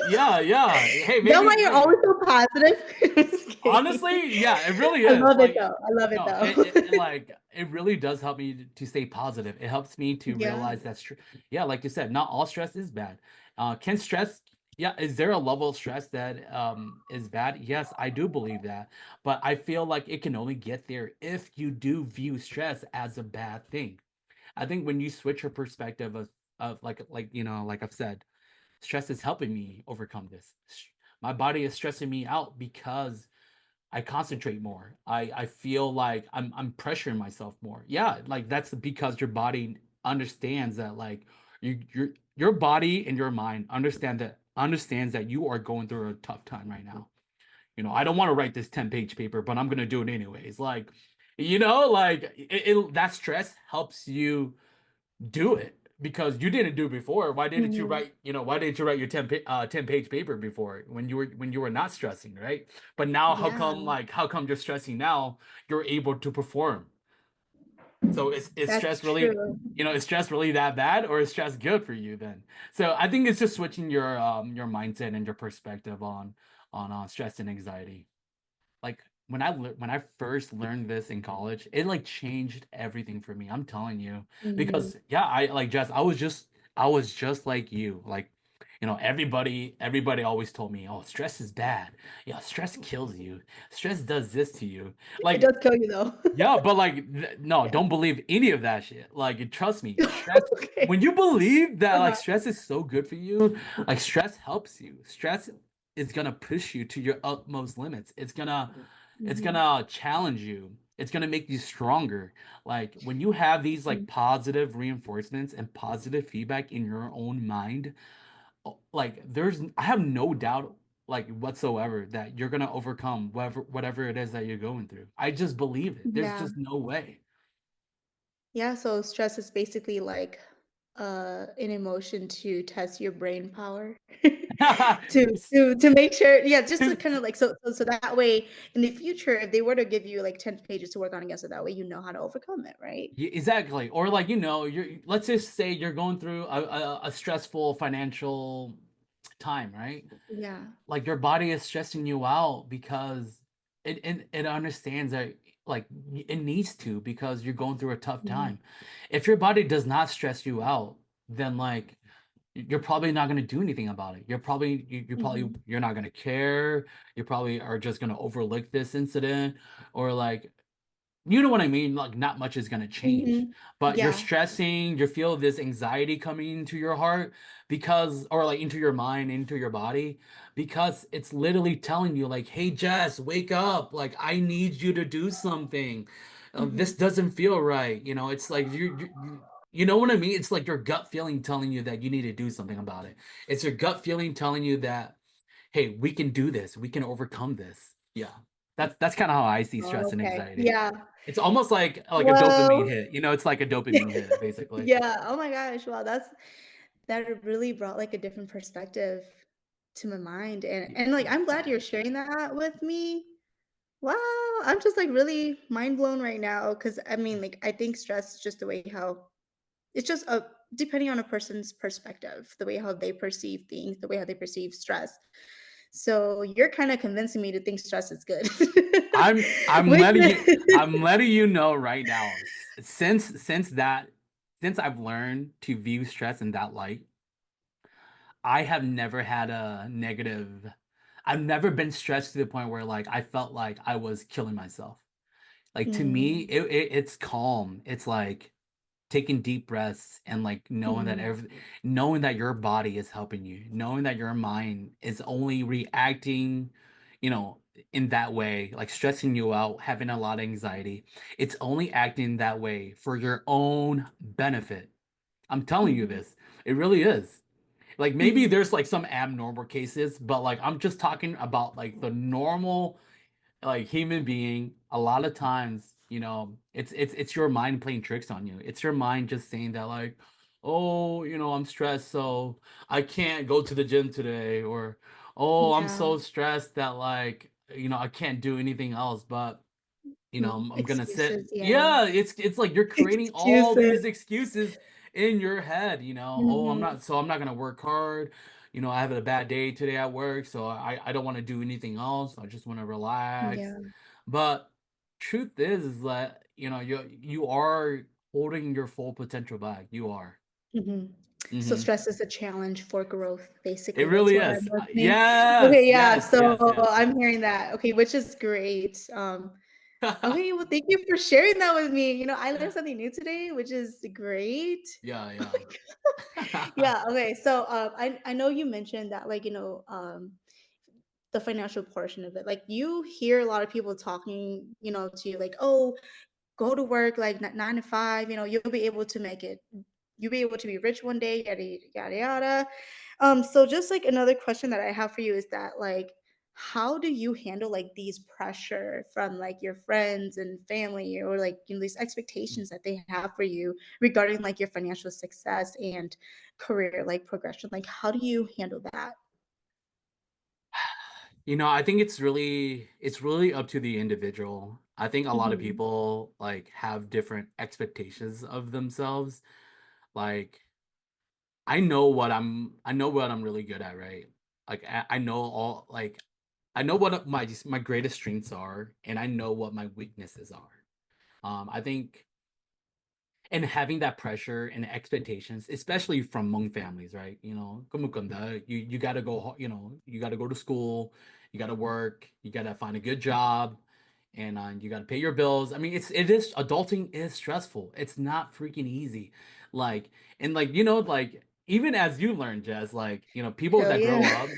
Yeah, yeah. Hey, Is that why maybe you're like always so positive? Just kidding. honestly, yeah, it really I is. love it Like, though, I love it no, though. like it really does help me to stay positive. It helps me to Yeah. realize that yeah, like you said, not all stress is bad. Can stress, yeah, is there a level of stress that is bad? Yes, I do believe that. But I feel like it can only get there if you do view stress as a bad thing. I think when you switch your perspective of like like I've said, stress is helping me overcome this. My body is stressing me out because I concentrate more. I feel like I'm pressuring myself more. Yeah, like that's because your body understands that like your body and your mind understands that you are going through a tough time right now. I don't want to write this 10-page paper, but I'm gonna do it anyways. Like, like that stress helps you do it because you didn't do it before. Mhm. Why didn't you write your 10-page paper before when you were not stressing, right? But now Yeah, how come you're stressing now, you're able to perform. So is that's stress really, true. is stress really that bad or is stress good for you then? So I think it's just switching your mindset and your perspective on stress and anxiety. Like, when I first learned this in college, it, like, changed everything for me, I'm telling you. Mhm. Because, yeah, I like, Jess, I was just like you, like, everybody always told me, "Oh, stress is bad. Yeah, stress kills you. Stress does this to you." It Like, does kill you though. yeah, but, like, no, Yeah. don't believe any of that shit. Like, trust me, stress when Okay. you believe that, like, Uh-huh. stress is so good for you, like, stress helps you. Stress is gonna push you to your utmost limits. It's Mhm. gonna challenge you. It's gonna make you stronger. Like, when you have these, like, Mhm. positive reinforcements and positive feedback in your own mind, like, I have no doubt, like, whatsoever that you're gonna overcome whatever it is that you're going through. I just believe it. There's Yeah. just no way. Yeah, so stress is basically like an emotion to test your brain power. To make sure, yeah, just to kind of like so that way in the future, if they were to give you like 10 pages to work on against it, that way you know how to overcome it, right? Exactly. Or, like, let's just say you're going through a stressful financial time, right? Yeah. Like, your body is stressing you out because it understands that, like, it needs to because you're going through a tough Mhm. time. If your body does not stress you out, then, like, you're probably not going to do anything about it. Mhm. You're not going to care. You probably are just going to overlook this incident, or, like, you know what I mean? Like, not much is gonna change, Mhm. but you're Yeah. stressing, you feel this anxiety coming into your heart because, or, like, into your mind, into your body, because it's literally telling you, like, "Hey, Jess, wake up! Like, I need you to do something. This Mhm. doesn't feel right." It's like you know what I mean? It's like your gut feeling telling you that you need to do something about it. It's your gut feeling telling you that, "Hey, we can do this. We can overcome this." Yeah. That's kinda how I see stress and Okay. anxiety. Yeah. It's almost like a dopamine Well, hit, it's like a dopamine hit, basically. yeah. Oh my gosh. Wow, that really brought like a different perspective to my mind. And like I'm glad you're sharing that with me. Wow, I'm just like really mind blown right now because I mean, like, I think stress is just the way how it's just depending on a person's perspective, the way how they perceive things, the way how they perceive stress. So you're kind of convincing me to think stress is good. I'm Which letting you I'm letting you know right now, since I've learned to view stress in that light, I have never had a negative I've never been stressed to the point where, like, I felt like I was killing myself. Like, to me, Mm, it's calm. It's like taking deep breaths and, like, mhm, knowing that your body is helping you, knowing that your mind is only reacting, you know, in that way, like, stressing you out, having a lot of anxiety. It's only acting that way for your own benefit. I'm telling you mhm, this. It really is. Like, maybe mhm, there's, like, some abnormal cases, but, like, I'm just talking about, like, the normal, like, human being. A lot of times, it's your mind playing tricks on you. It's your mind just saying that, like, oh, I'm stressed, so I can't go to the gym today, or oh, I'm Yeah. so stressed that like, I can't do anything else, but I'm gonna sit. Excuses, yeah. Yeah, it's like you're creating all Excuses. these excuses in your head, Oh, Mhm. I'm not gonna work hard. I have a bad day today at work, so I don't want to do anything else. I just want to relax. Yeah. But truth is that, you are holding your full potential back. You are. Mhm. So Hmm. stress is a challenge for growth, It basically, that's really what I'm is. listening. Yes, Okay, yeah, yes, so yes, yes, I'm yes. hearing that. Okay, which is great. Okay, well, thank you for sharing that with me. I learned something new today, which is great. Yeah, yeah. Like, yeah, okay. So, I know you mentioned that, like, the financial portion of it. Like, you hear a lot of people talking, to you, like, oh, go to work like 9 to 5. You'll be able to make it. You'll be able to be rich one day. Yada yada yada. So just like another question that I have for you is that, like, how do you handle like these pressure from like your friends and family, or like these expectations that they have for you regarding like your financial success and career like progression? Like, how do you handle that? I think it's really up to the individual. I think a lot of Hmm. people like have different expectations of themselves. Like I know what I'm really good at, right? Like I know all like I know what my greatest strengths are, and I know what my weaknesses are. I think, and having that pressure and expectations, especially from Hmong families, right? You gotta go, you gotta go to school, you gotta work, you gotta find a good job, and you gotta pay your bills. I mean, it is adulting is stressful. It's not freaking easy, like and like like even as you learn, Jess, like people Hell that yeah. grow up,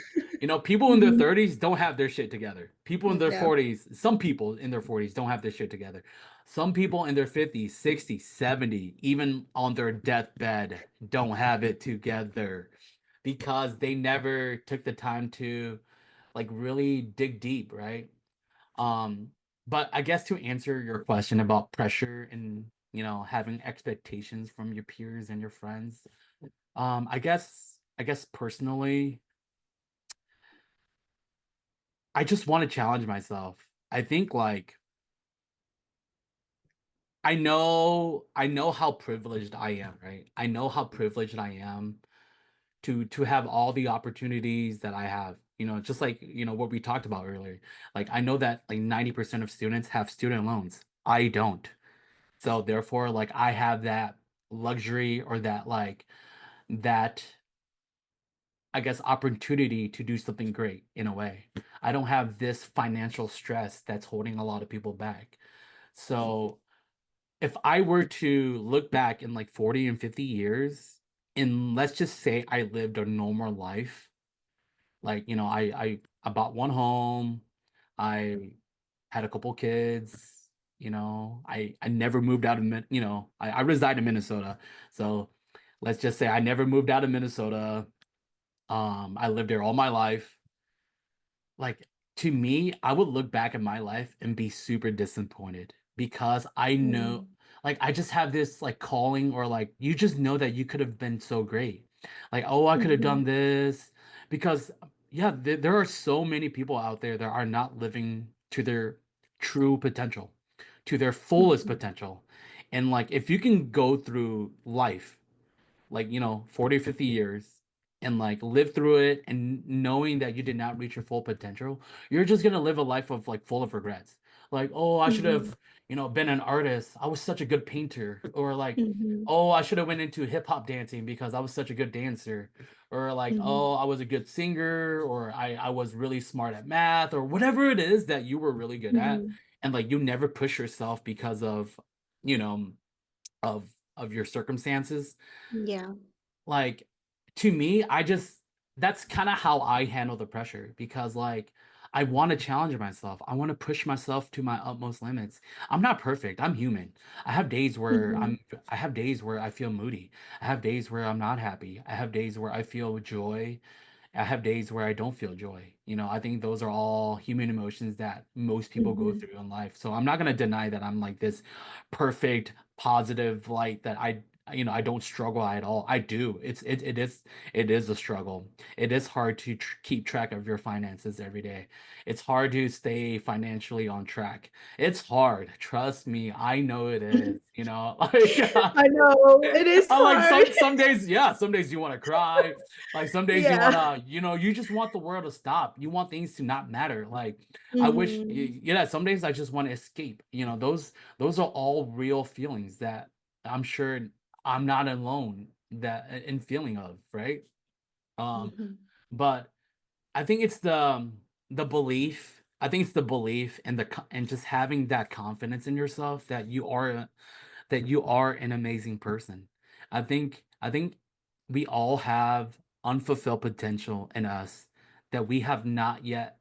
people in their Mhm. 30s don't have their shit together. People in their Yeah. 40s, some people in their 40s don't have their shit together. Some people in their 50s, 60s, 70, even on their deathbed, don't have it together because they never took the time to like really dig deep, right? Um, but I guess to answer your question about pressure and having expectations from your peers and your friends, I guess personally, I just want to challenge myself. I think like I know how privileged I am, right? I know how privileged I am to have all the opportunities that I have. Just like, what we talked about earlier. Like I know that like 90% of students have student loans. I don't. So therefore, like I have that luxury, or that I guess opportunity to do something great in a way. I don't have this financial stress that's holding a lot of people back. So if I were to look back in like 40 and 50 years, and let's just say I lived a normal life, like, I bought one home, I had a couple kids, I never moved out of I reside in Minnesota. So let's just say I never moved out of Minnesota. I lived there all my life. Like, to me, I would look back at my life and be super disappointed because I know, Mm. like, I just have this like calling, or like you just know that you could have been so great. Like, oh, I could have Mhm. done this because yeah, there are so many people out there that are not living to their true potential, to their fullest Mhm. potential. And like if you can go through life like 40 or 50 years and like live through it and knowing that you did not reach your full potential, you're just gonna live a life of like full of regrets. Like, oh, I should Mhm. have been an artist, I was such a good painter. Or like, Mhm. oh, I should have went into hip-hop dancing because I was such a good dancer. Or like, Mhm. oh, I was a good singer, or I was really smart at math, or whatever it is that you were really good at. Mhm. And like you never push yourself because of you know of your circumstances. Yeah. Like, to me, that's kind of how I handle the pressure, because like I want to challenge myself. I want to push myself to my utmost limits. I'm not perfect. I'm human. I have days where Mhm. I feel moody. I have days where I'm not happy. I have days where I feel joy. I have days where I don't feel joy. I think those are all human emotions that most people go Mhm. through in life. So I'm not going to deny that I'm like this perfect positive light, that I don't struggle at all. I do. It is a struggle. It is hard to keep track of your finances every day. It's hard to stay financially on track. It's hard. Trust me, I know it is. Like I know it is I like hard. some days, yeah, some days you want to cry. Like some days you Yeah. want to, you just want the world to stop. You want things to not matter. Like I wish, Mhm. some days I just want to escape. Those are all real feelings that I'm sure I'm not alone that in feeling of, right? Mhm. But I think it's the belief. I think it's the belief and and just having that confidence in yourself that you are an amazing person. I think we all have unfulfilled potential in us that we have not yet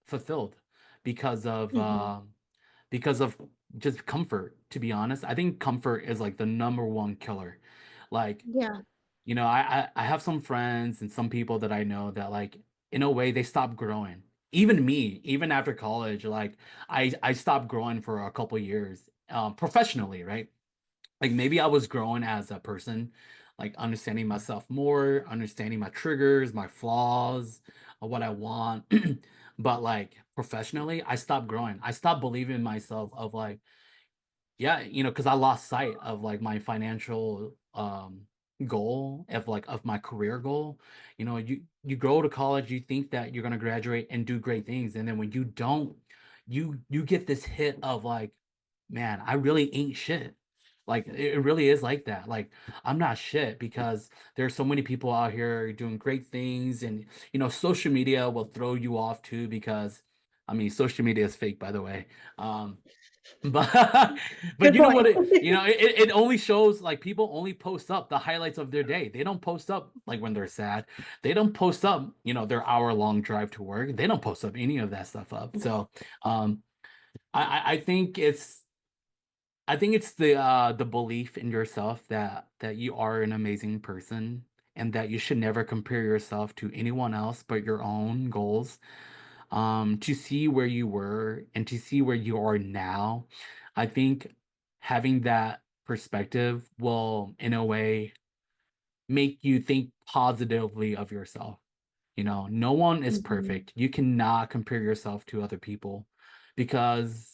fulfilled because of Mhm. because of just comfort, to be honest. I think comfort is like the number one killer. Like, Yeah. I have some friends and some people that I know that like in a way they stop growing. Even me, even after college, like I stopped growing for a couple years, professionally, right? Like maybe I was growing as a person, like understanding myself more, understanding my triggers, my flaws, what I want. But like professionally, I stopped growing. I stopped believing in myself of like, yeah, because I lost sight of like my financial goal of my career goal. You go to college, you think that you're gonna graduate and do great things, and then when you don't, you get this hit of like, man, I really ain't shit. Like it really is like that. Like I'm not shit because there's so many people out here doing great things, and social media will throw you off too because I mean social media is fake, by the way. But but Good you know point. what it only shows like people only post up the highlights of their day. They don't post up like when they're sad. They don't post up, their hour-long drive to work. They don't post up any of that stuff up. So um I think it's the belief in yourself that you are an amazing person and that you should never compare yourself to anyone else but your own goals. To see where you were and to see where you are now, I think having that perspective will, in a way, make you think positively of yourself. No one is Mhm. perfect. You cannot compare yourself to other people because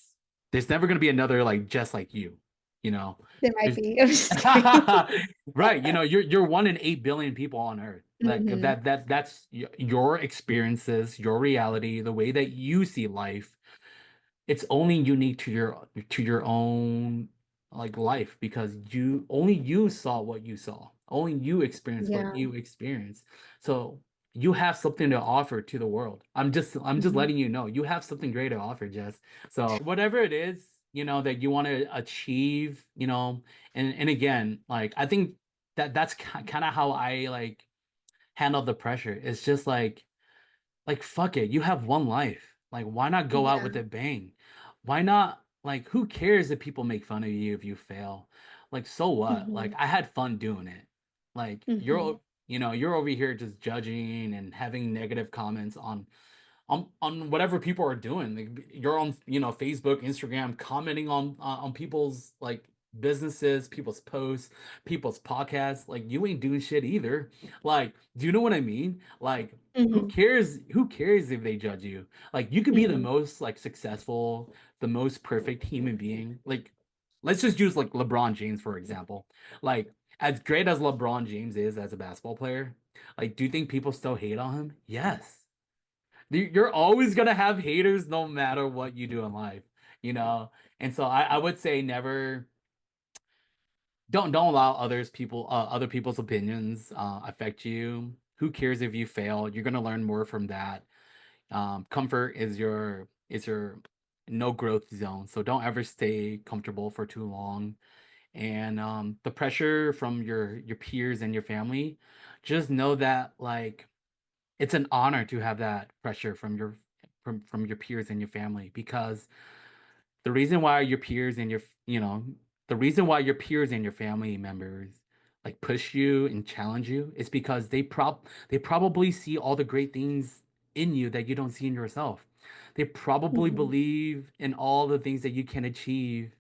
there's never going to be another like just like you. You know, There might there's be. I'm just kidding. right. You're one in 8 billion people on Earth. Like Mhm. that's your experiences, your reality, the way that you see life. It's only unique to your own like life because you saw what you saw. Only you experienced what Yeah. you experienced. So you have something to offer to the world. I'm just Mhm. letting you know you have something great to offer, Jess. So whatever it is, that you want to achieve, and again, like I think that's kind of how I like handle the pressure. It's just like fuck it, you have one life. Like why not go out Yeah. with a bang? Why not like who cares if people make fun of you if you fail? Like so what? Like Mhm. I had fun doing it. Like Mhm. you're over here just judging and having negative comments on whatever people are doing. Like you're on, Facebook, Instagram, commenting on people's like businesses, people's posts, people's podcasts. Like you ain't doing shit either. Like, do you know what I mean? Like, who Mhm. cares? Who cares if they judge you? Like, you could be the Mhm. most like successful, the most perfect human being. Like, let's just use like LeBron James for example. Like, as great as LeBron James is as a basketball player, like, do you think people still hate on him? Yes. You're always gonna have haters no matter what you do in life, you know. And so I would say never don't allow other people's opinions affect you. Who cares if you fail? You're gonna learn more from that. Comfort is your no growth zone. So don't ever stay comfortable for too long. And the pressure from your peers and your family, just know that like it's an honor to have that pressure from your peers and your family because the reason why your peers and the reason why your peers and your family members like push you and challenge you is because they probably see all the great things in you that you don't see in yourself. They probably Mhm. believe in all the things that you can achieve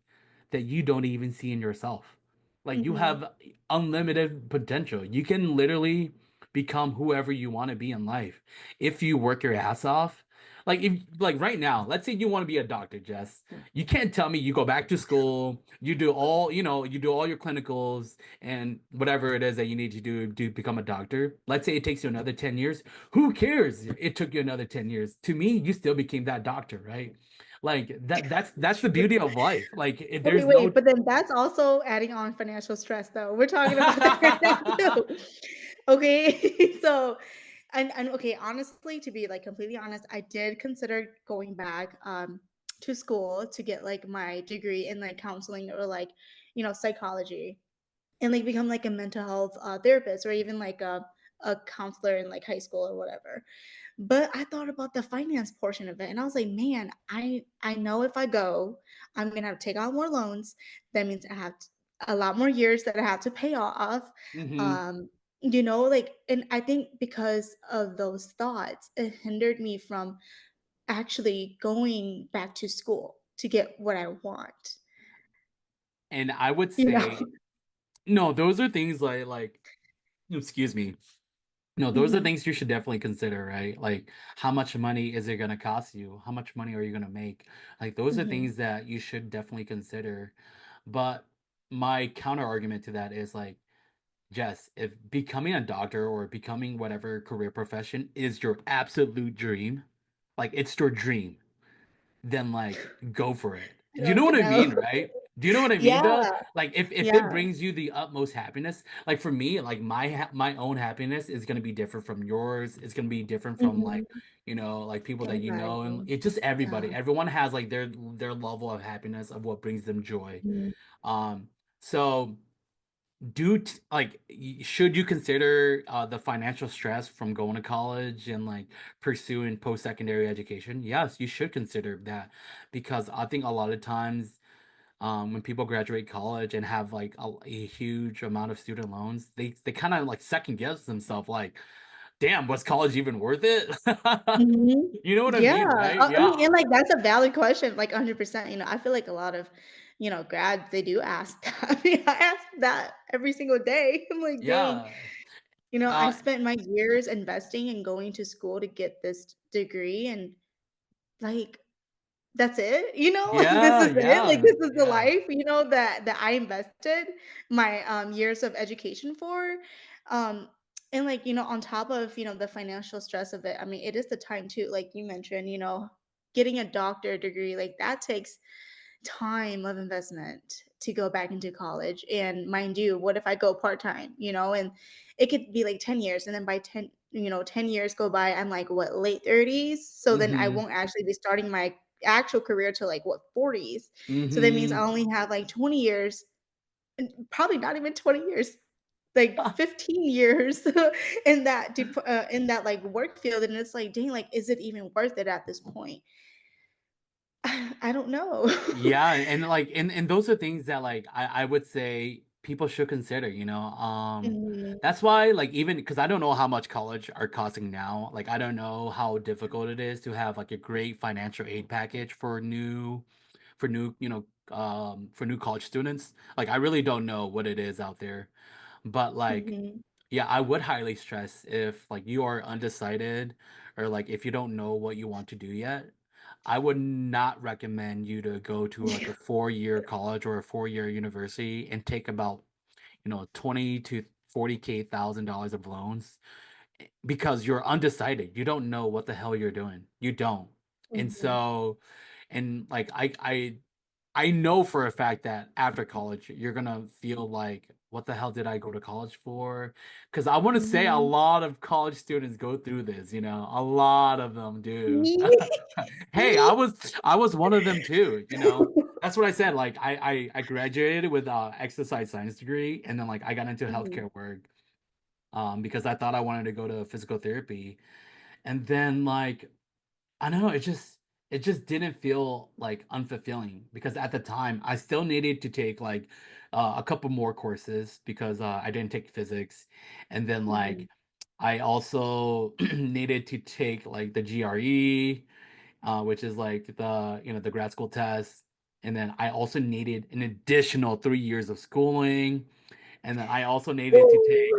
that you don't even see in yourself. Like you Mhm. have unlimited potential. You can literally become whoever you want to be in life if you work your ass off. Like if like right now, let's say you want to be a doctor, Jess. You can't tell me you go back to school, you do all, you do all your clinicals and whatever it is that you need to do to become a doctor. Let's say it takes you another 10 years. Who cares? It took you another 10 years. To me, you still became that doctor, right? Like that's the beauty of life. Like Okay, there's wait, no but then that's also adding on financial stress, though. We're talking about that too. Okay, so and okay, honestly, to be like completely honest, I did consider going back to school to get like my degree in like counseling or like psychology and like become like a mental health therapist or even like a counselor in like high school or whatever. But I thought about the finance portion of it and I was like, man, I know if I go, I'm gonna have to take on more loans. That means I have a lot more years that I have to pay off. Mhm. Um, like, and I think because of those thoughts, it hindered me from actually going back to school to get what I want. And I would You know? say, no, those are things like excuse me. No, those are Mhm, things you should definitely consider, right? Like, how much money is it gonna cost you? How much money are you gonna make? Like, those are mhm, things that you should definitely consider. But my counter argument to that is like, Jess, if becoming a doctor or becoming whatever career profession is your absolute dream, like it's your dream, then like go for it. I Do you know what don't I know. mean, right? Do you know what I mean Yeah, though? Like if it yeah. brings you the utmost happiness, like for me, like my own happiness is gonna be different from yours. It's gonna be different from like, Mhm. like people that you know, and Exactly. it's just everybody. Yeah. Everyone has like their level of happiness of what brings them joy. Mhm. So should you consider the financial stress from going to college and like pursuing post-secondary education? Yes, you should consider that because I think a lot of times when people graduate college and have like a huge amount of student loans, they kind of like second guess themselves like, damn, was college even worth it? Mhm. You know what I Yeah. mean, right? I mean, Yeah. and, like, that's a valid question, like, 100%, I feel like a lot of, grads, they do ask that. I mean, I ask that every single day. I'm like, "Dang." Yeah. I Uh spent my years investing and going to school to get this degree and, like, that's it? Like, this yeah, is it? Like, yeah, this is the yeah. life, that I invested my, years of education for? Um, and, like, on top of, the financial stress of it, I mean, it is the time too, like you mentioned, getting a doctor degree, like, that takes time of investment to go back into college. And mind you, what if I go part-time, and it could be like 10 years and then by 10 years go by, I'm like what, late 30s. So then I Mhm. won't actually be starting my actual career till like what, 40s. So that means I Mhm. only have like 20 years, and probably not even 20 years, like 15 years in that like work field. And it's like, dang, like, is it even worth it at this point? I don't know. Yeah, and like and those are things that like I would say people should consider, you know. Mhm, That's why like even because I don't know how much college are costing now. Like I don't know how difficult it is to have like a great financial aid package for new, for new college students. Like I really don't know what it is out there. But like mhm. yeah, I would highly stress if like you are undecided or like if you don't know what you want to do yet, I would not recommend you to go to like a 4-year college or a 4-year university and take about, 20 to 40K thousand dollars of loans because you're undecided. You don't know what the hell you're doing. You don't. And Mhm, so and like I know for a fact that after college, you're gonna feel like, what the hell did I go to college for? Because I want to say a mhm. lot of college students go through this, a lot of them do. Me? Hey, Me? I was one of them too, you know. That's what I said. Like I graduated with a exercise science degree, and then like I got into Mhm, healthcare work, because I thought I wanted to go to physical therapy, and then like I don't know, it just didn't feel like unfulfilling because at the time I still needed to take like a couple more courses because I didn't take physics, and then mhm, like I also needed to take like the GRE, which is like the the grad school test. and then I also needed an additional 3 years of schooling, and then I also needed to take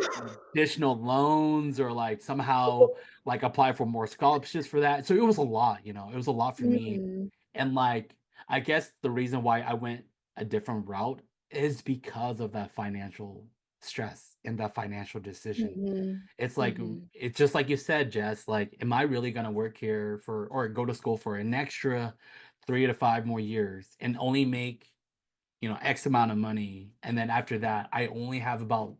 additional loans or like somehow like apply for more scholarships for that. So it was a lot, it was a lot for me. Mhm, And like I guess the reason why I went a different route is because of that financial stress and that financial decision. mhm, It's like mhm. it's just like you said, Jess, like, am I really gonna work here for or go to school for an extra 3 to 5 more years and only make, X amount of money, and then after that, I only have about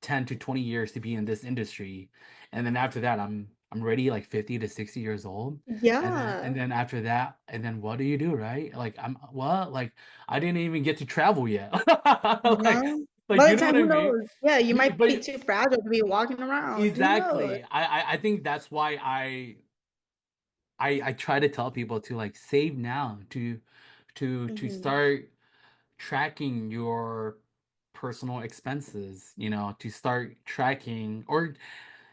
10 to 20 years to be in this industry, and then after that, I'm already like 50 to 60 years old, and Yeah, then after that, and then what do you do, right? Like, I'm what? Like, I didn't even get to travel yet. Like uh-huh. like, By you the know time, what I who mean? knows? Yeah, you Yeah, might be but too fragile to be walking around, who knows? exactly. I think that's why I try to tell people to, like, save now, to Mhm, start tracking your personal expenses, to start tracking or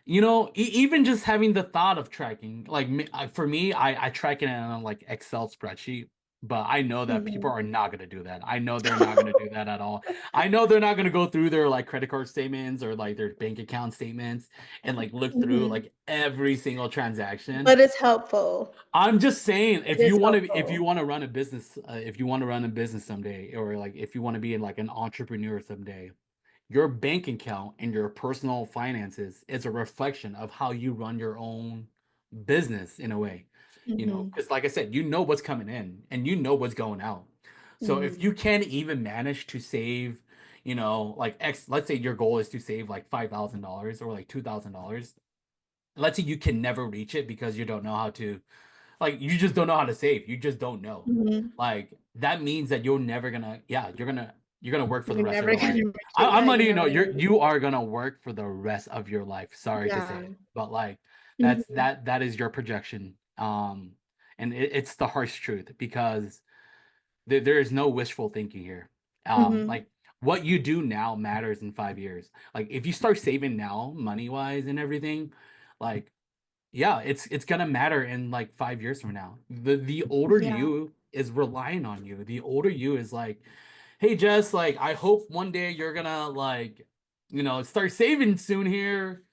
even just having the thought of tracking, like for me, I track it on like Excel spreadsheet, but I know that people mhm. are not going to do that. I know they're not going to do that at all. I know they're not going to go through their like credit card statements or like their bank account statements and like look through Mhm. like every single transaction. But it's helpful. I'm just saying, It if you is want to, if you helpful. want to run a business, if you want to run a business someday, or like if you want to be like an entrepreneur someday, your bank account and your personal finances is a reflection of how you run your own business in a way. Mhm, Because like I said, you know what's coming in and you know what's going out. So if mhm, you can't even manage to save, like X, let's say your goal is to save like $5,000 or like $2,000. Let's say you can never reach it because you don't know how to, like, you just don't know how to save. You just don't know. mhm. Like, that means that you're never gonna, yeah, you're gonna work for the You're rest of never your gonna life. reach it. I'm Yeah, you're letting you never know, gonna reach you it. are gonna work for the rest of your life. Sorry to say Yeah. it, but like Mhm, that is your projection. And it's the harsh truth because there is no wishful thinking here. mhm, Like, what you do now matters in 5 years. Like, if you start saving now, money wise and everything, like, yeah, it's gonna matter in like 5 years from now. The older yeah, you is relying on you. The older you is like, hey Jess, like, I hope one day you're gonna like, start saving soon here.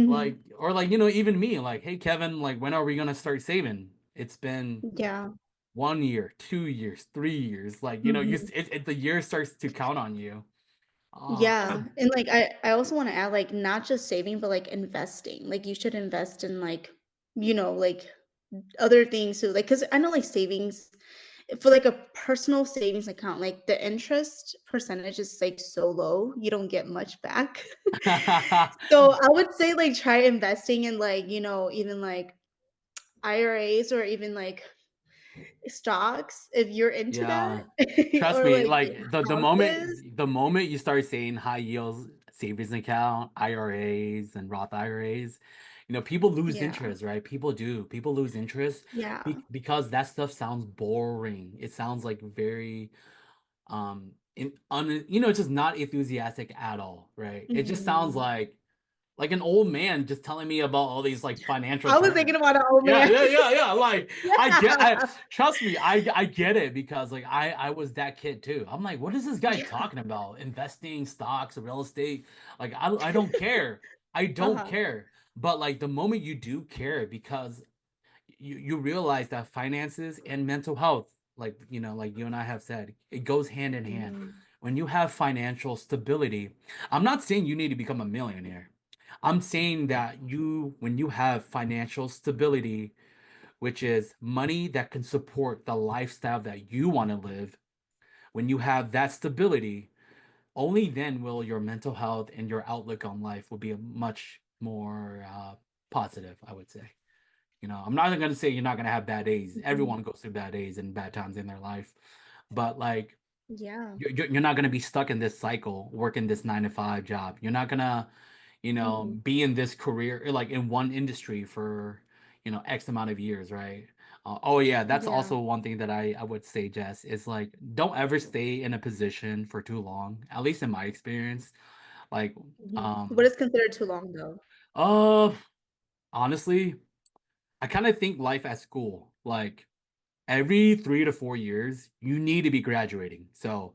Like, mhm, or like, even me, like, hey Kevin, like, when are we gonna start saving? It's been yeah, 1 year, 2 years, 3 years. Like, mhm. the year starts to count on you. Uh, Yeah, and, like, I also wanna add, like, not just saving, but, like, investing. Like, you should invest in, like, like, other things too, like, cause I know, like, savings for, like, a personal savings account, like, the interest percentage is, like, so low, you don't get much back. So, I would say, like, try investing in, like, even, like, IRAs or even, like, stocks if you're into that, Yeah. Trust or, me, like, like the houses. moment you start saying high yields savings account, IRAs and Roth IRAs, people lose Yeah, interest, right? People do. People lose interest yeah, because that stuff sounds boring. It sounds like very it's just not enthusiastic at all, right? It just sounds mhm. like an old man just telling me about all these like financial I was thinking terms. about an old Yeah, man. yeah, yeah, yeah. Like I Yeah. trust me, I get it because like I was that kid too. I'm like, what is this guy Yeah. talking about? Investing, stocks, real estate? Like I don't care. I don't Uh-huh. care. But like the moment you do care because you realize that finances and mental health, like like you and I have said, it goes hand in hand. Mhm. When you have financial stability, I'm not saying you need to become a millionaire. I'm saying that when you have financial stability, which is money that can support the lifestyle that you want to live, when you have that stability, only then will your mental health and your outlook on life will be a much more positive, I would say. I'm not gonna say you're not gonna have bad days. Mhm. Everyone goes through bad days and bad times in their life, but like Yeah. you're not gonna be stuck in this cycle, working this 9 to 5 job. You're not gonna, Mhm. be in this career like in one industry for X amount of years, right? Oh yeah, that's Yeah. also one thing that I would say, Jess, is like don't ever stay in a position for too long. At least in my experience, like Mhm. What um, is considered too long, though? uh, honestly, I kind of think life at school, like every 3 to 4 years, you need to be graduating. So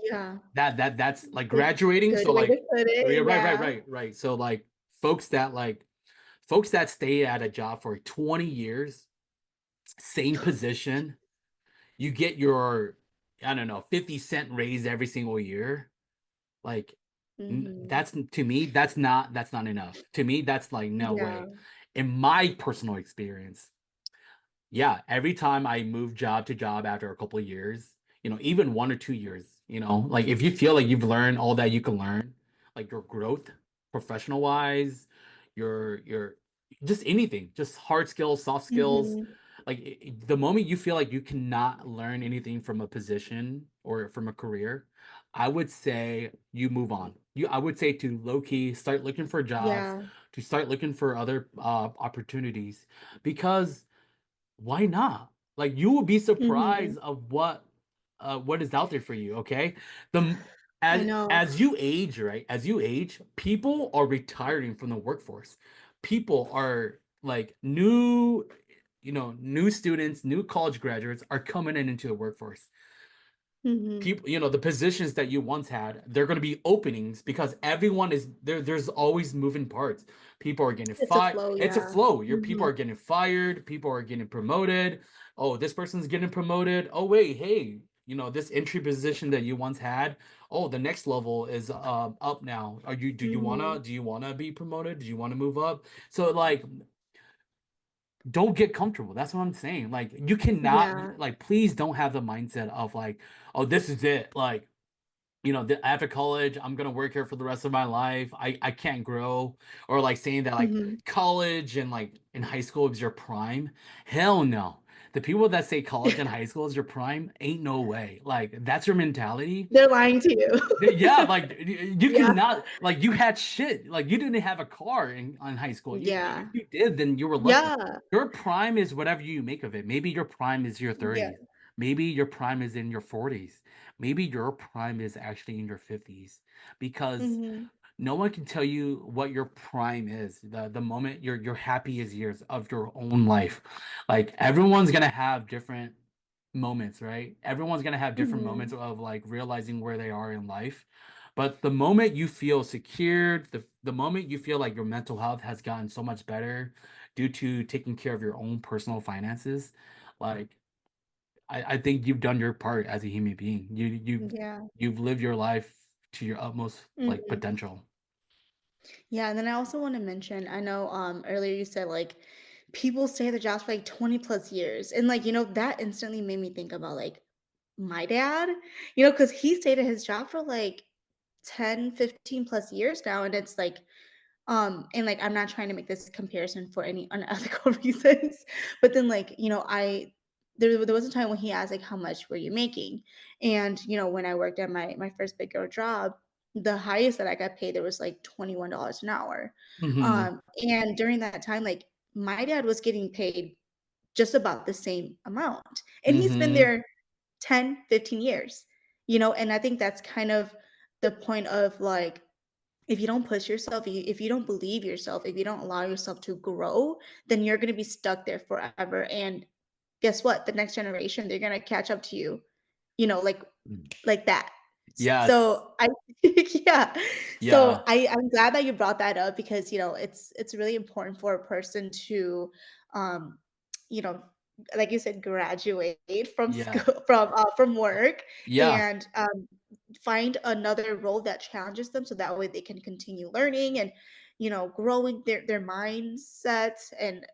Yeah. that's like Good graduating. good So way to like, put yeah, it, yeah. right. So like folks that stay at a job for 20 years, same position, you get your, I don't know, 50 cent raise every single year. Like Mhm. that's, to me, that's not enough. To me, that's like no Yeah. way. In my personal experience, yeah, every time I move job to job after a couple of years, even 1 or 2 years, like if you feel like you've learned all that you can learn, like your growth, professional wise, your just anything, just hard skills, soft skills, Mhm. like the moment you feel like you cannot learn anything from a position or from a career, I would say you move on. I would say to low key start looking for jobs, Yeah. to start looking for other opportunities, because why not? Like you will be Mhm. surprised of what is out there for you, okay? The I as know. as you age, right? As you age, people are retiring from the workforce. People are like new students, new college graduates are coming into the workforce. Mhm. People, the positions that you once had, they're going to be openings because everyone is there. There's always moving parts. People are getting It's a fired. flow, It's a yeah. flow. Your people Mhm. are getting fired. People are getting promoted. Oh, this person's getting promoted. Oh, wait, hey, this entry position that you once had. Oh, the next level is up now. Are you? Mhm. Do you wanna be promoted? Do you want to move up? So like, don't get comfortable. That's what I'm saying. Like, you cannot, Yeah. like, please don't have the mindset of like, oh, this is it. Like, after college, I'm gonna work here for the rest of my life. I can't grow, or like saying that like Mhm. college and like in high school is your prime. Hell no. The people that say college and high school is your prime, ain't no way. Like that's your mentality. They're lying to Yeah, you. like you Yeah. cannot, like you had shit. Like you didn't have a car in high school. If Yeah. you did, then you were lucky. Yeah. Your prime is whatever you make of it. Maybe your prime is your Yeah. 30s. Maybe your prime is in your 40s. Maybe your prime is actually in your 50s. Because Mhm. no one can tell you what your prime is. The moment your happiest years of your own life. Like everyone's gonna have different moments, right? Everyone's gonna have different moments Mhm. of like realizing where they are in life. But the moment you feel secured, the moment you feel like your mental health has gotten so much better due to taking care of your own personal finances, like I think you've done your part as a human being. Yeah. You've lived your life to your utmost like Mhm. potential. Yeah, and then I also want to mention, I know earlier you said like people stay at the jobs for like 20 plus years. And like, that instantly made me think about like my dad, because he stayed at his job for like 10, 15 plus years now. And it's like, and like I'm not trying to make this comparison for any unethical reasons, but then like, there was a time when he asked like how much were you making? And when I worked at my first big girl job, the highest that I got paid there was like $21 an hour. Hmm. And during that time, like my dad was getting paid just about the same amount. And he's been Hmm. there 10, 15 years, and I think that's kind of the point of like if you don't push yourself, if you don't believe yourself, if you don't allow yourself to grow, then you're going to be stuck there forever. And guess what? The next generation, they're going to catch up to you, like that. Yes. So I yeah. So Yeah. I'm glad that you brought that up because, it's really important for a person to, um, you know, like you said, graduate from Yeah. school from work Yeah. and, find another role that challenges them so that way they can continue learning and, growing their mindset and,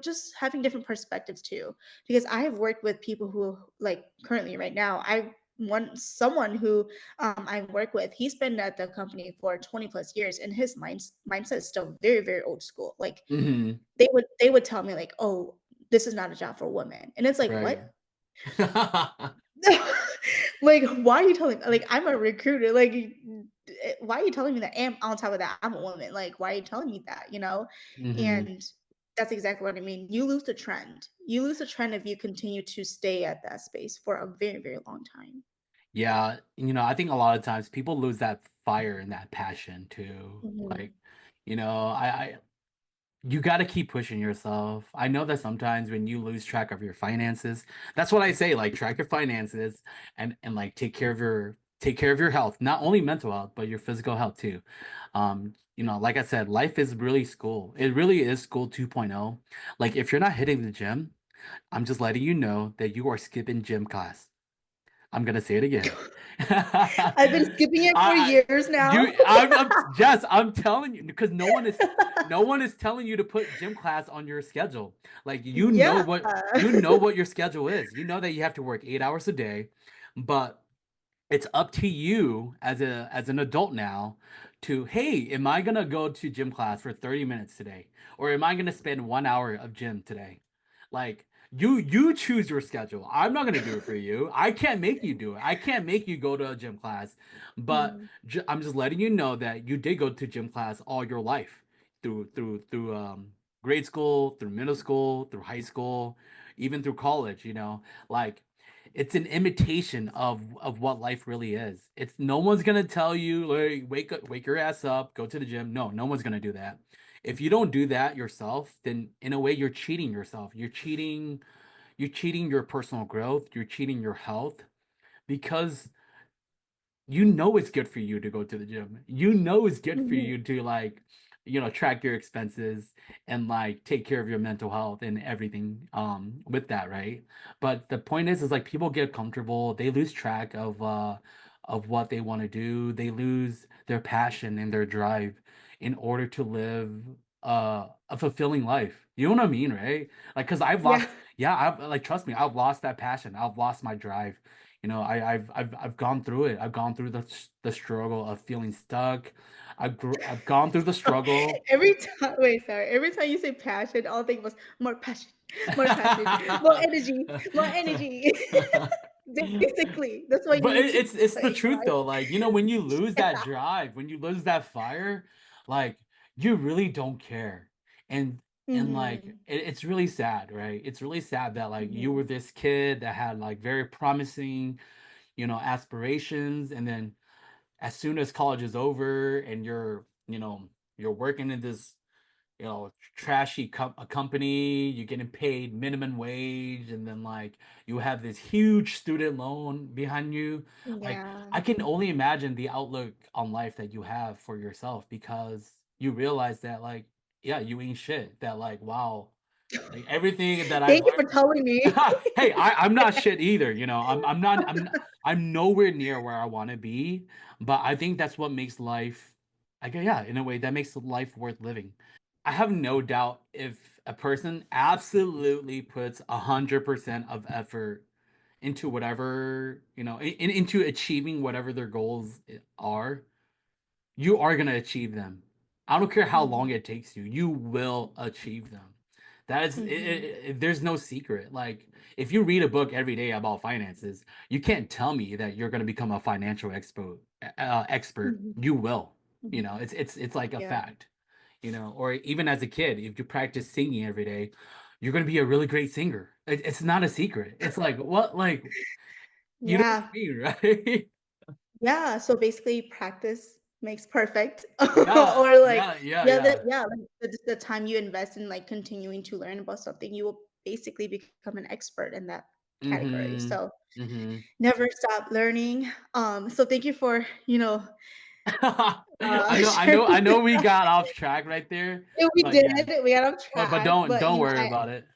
just having different perspectives too. Because I have worked with people who like currently right now, I want someone who I work with, he's been at the company for 20 plus years and his mindset is still very, very old school. Like Hmm. they would tell me like, "Oh, this is not a job for women." And it's like, Right. "What?" Like, why are you telling like I'm a recruiter. Like why are you telling me that? And on top of that, I'm a woman. Like, why are you telling me that? Hmm. And that's exactly what I mean. You lose the trend. You lose the trend if you continue to stay at that space for a very, very long time. Yeah, I think a lot of times people lose that fire and that passion too. Mhm. Like, I you got to keep pushing yourself. I know that sometimes when you lose track of your finances, that's what I say, like track your finances and like take care of your health, not only mental health, but your physical health too. Like I said, life is really school. It really is school 2.0. Like if you're not hitting the gym, I'm just letting you know that you are skipping gym class. I'm gonna say it again. I've been skipping it for I, years now. I'm Jess. I'm telling you because no one is telling you to put gym class on your schedule. Like Yeah. you know what your schedule is. You know that you have to work 8 hours a day, but it's up to you as an adult now to, hey, am I gonna go to gym class for 30 minutes today, or am I gonna spend 1 hour of gym today? Like you choose your schedule. I'm not gonna do it for you. I can't make you do it. I can't make you go to a gym class, but Mhm. I'm just letting you know that you did go to gym class all your life through grade school, through middle school, through high school, even through college. Like it's an imitation of what life really is. It's no one's gonna tell you, like, wake your ass up, go to the gym. No one's gonna do that. If you don't do that yourself, then in a way you're cheating yourself. You're cheating your personal growth, you're cheating your health because you know it's good for you to go to the gym. You know it's good for Mhm. you to like, track your expenses and like take care of your mental health and everything with that, right? But the point is like people get comfortable, they lose track of what they want to do. They lose their passion and their drive in order to live a fulfilling life. You know what I mean, right? Like cuz I've Yeah. lost yeah, I've like trust me, I've lost that passion. I've lost my drive. I've gone through it. I've gone through the struggle of feeling stuck. I've gone through the struggle. Every time wait, sorry. Every time you say passion, all I think was more passion, more passion, more energy, more energy. Basically, that's what you But need to it's put the in your truth though. Like, when you lose life. that drive, when you lose that fire, like you really don't care. And like Mhm. it's really sad, right? It's really sad that like you Mhm. were this kid that had like very promising, aspirations, and then as soon as college is over and you're working in this trashy a company, you're getting paid minimum wage, and then like you have this huge student loan behind you. Like Yeah. I can only imagine the outlook on life that you have for yourself because you realize that like yeah, you ain't shit. That like wow, like everything that I've Thank you for learned. telling me. Hey, I'm not shit either. I'm nowhere near where I want to be, but I think that's what makes life. I guess, yeah, in a way that makes life worth living. I have no doubt if a person absolutely puts 100% of effort into whatever, into achieving whatever their goals are, you are going to achieve them. I don't care how long Mhm. it takes you. You will achieve them. That is, Mhm. there's no secret. Like, if you read a book every day about finances, you can't tell me that you're going to become a financial expert. Mhm. You will. Mhm. It's like a Yeah. fact. Or even as a kid, if you practice singing every day, you're going to be a really great singer. It's not a secret. It's like what, like, you know what I Yeah. mean, right? Yeah, so basically practice makes perfect. Yeah, Or like, yeah, yeah, yeah, yeah. like the time you invest in like continuing to learn about something, you will basically become an expert in that category. Mhm. So Mhm. never stop learning. So thank you for, I sharing know we got off track right there, yeah, we but did. yeah. We got off But track, but don't worry about it.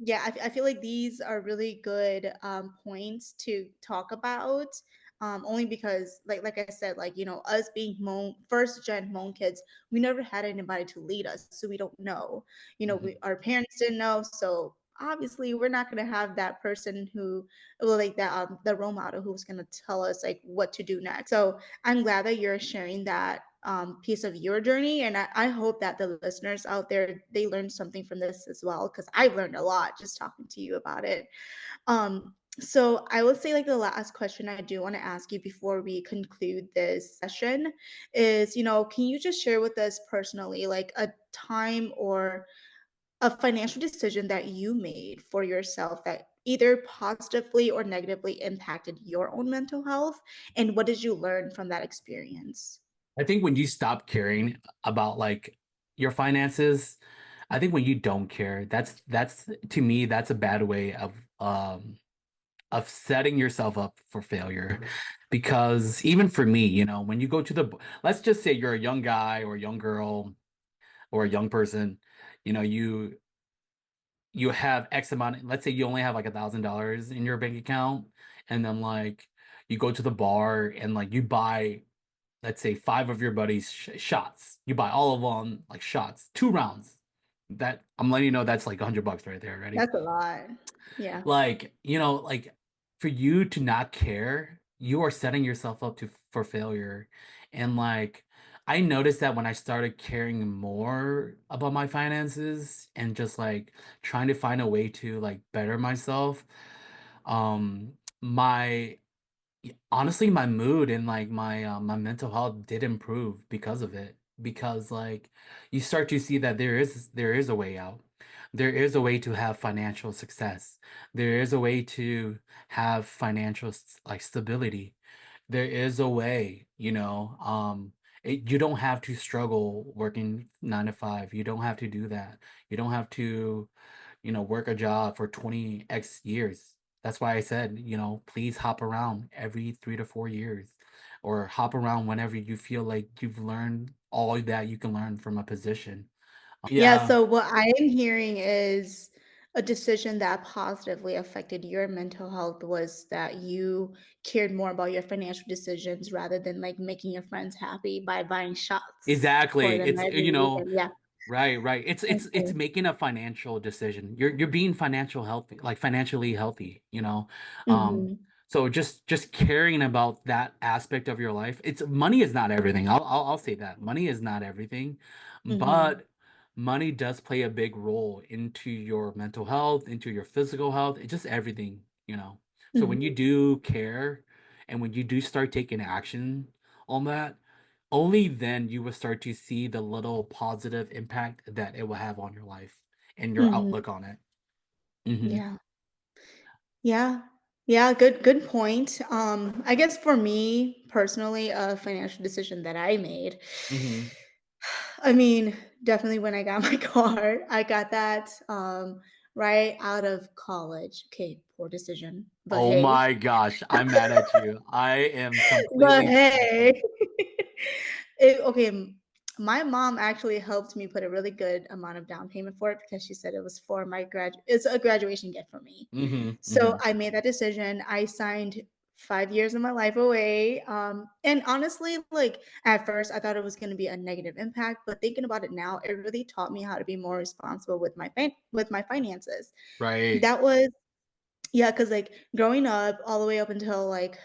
yeah, I feel like these are really good points to talk about. Only because, like I said, like us being first gen Hmong kids, we never had anybody to lead us, so we don't know. Mhm. Our parents didn't know, so obviously we're not gonna have that person who, well, like that the role model who's gonna tell us like what to do next. So I'm glad that you're sharing that piece of your journey, and I hope that the listeners out there they learned something from this as well, because I've learned a lot just talking to you about it. So I would say like the last question I do want to ask you before we conclude this session is, can you just share with us personally like a time or a financial decision that you made for yourself that either positively or negatively impacted your own mental health, and what did you learn from that experience? I think when you stop caring about like your finances, I think when you don't care, that's to me, that's a bad way of setting yourself up for failure. Because even for me, when you go to let's just say you're a young guy or a young girl or a young person, you know, you have X amount, let's say you only have like $1,000 in your bank account, and then like you go to the bar and like you buy, let's say, five of your buddies shots. You buy all of them like shots, 2 rounds. That I'm letting you know that's like $100 right there. Ready? That's a lot. Yeah. Like, like for you to not care, you are setting yourself up for failure. And like I noticed that when I started caring more about my finances and just like trying to find a way to like better myself, my honestly, my mood and like my mental health did improve because of it. Because like you start to see that there is a way out. There is a way to have financial success. There is a way to have financial like stability. There is a way, you don't have to struggle working 9 to 5. You don't have to do that. You don't have to, work a job for 20x years. That's why I said, please hop around every 3 to 4 years or hop around whenever you feel like you've learned all that you can learn from a position. Yeah, Yeah, so what I am hearing is a decision that positively affected your mental health was that you cared more about your financial decisions rather than, like, making your friends happy by buying shots for exactly. them It's, every weekend. Yeah, right, right. It's okay. making a financial decision. You're being financial healthy, like financially healthy. Um, Mhm, so just caring about that aspect of your life. It's money is not everything. I'll say that. Money is not everything, mhm, but money does play a big role into your mental health, into your physical health, it's just everything. So when you mhm, do care and when you do start taking action on that, only then you will start to see the little positive impact that it will have on your life and your mhm, outlook on it. Mhm. yeah. Yeah. Yeah, good point. I guess for me personally, a financial decision that I made, Mhm. I mean, definitely when I got my car, I got that right out of college. Okay, poor decision, but Oh hey. my gosh, I'm mad at you. I am But completely the opposite. hey, okay, my mom actually helped me put a really good amount of down payment for it because she said it was for my it's a graduation gift for me. Mhm, So mhm. I made that decision. I signed 5 years of my life away. And honestly, like at first, I thought it was going to be a negative impact, but thinking about it now, it really taught me how to be more responsible with with my finances. Right. That was yeah, because like growing up all the way up until like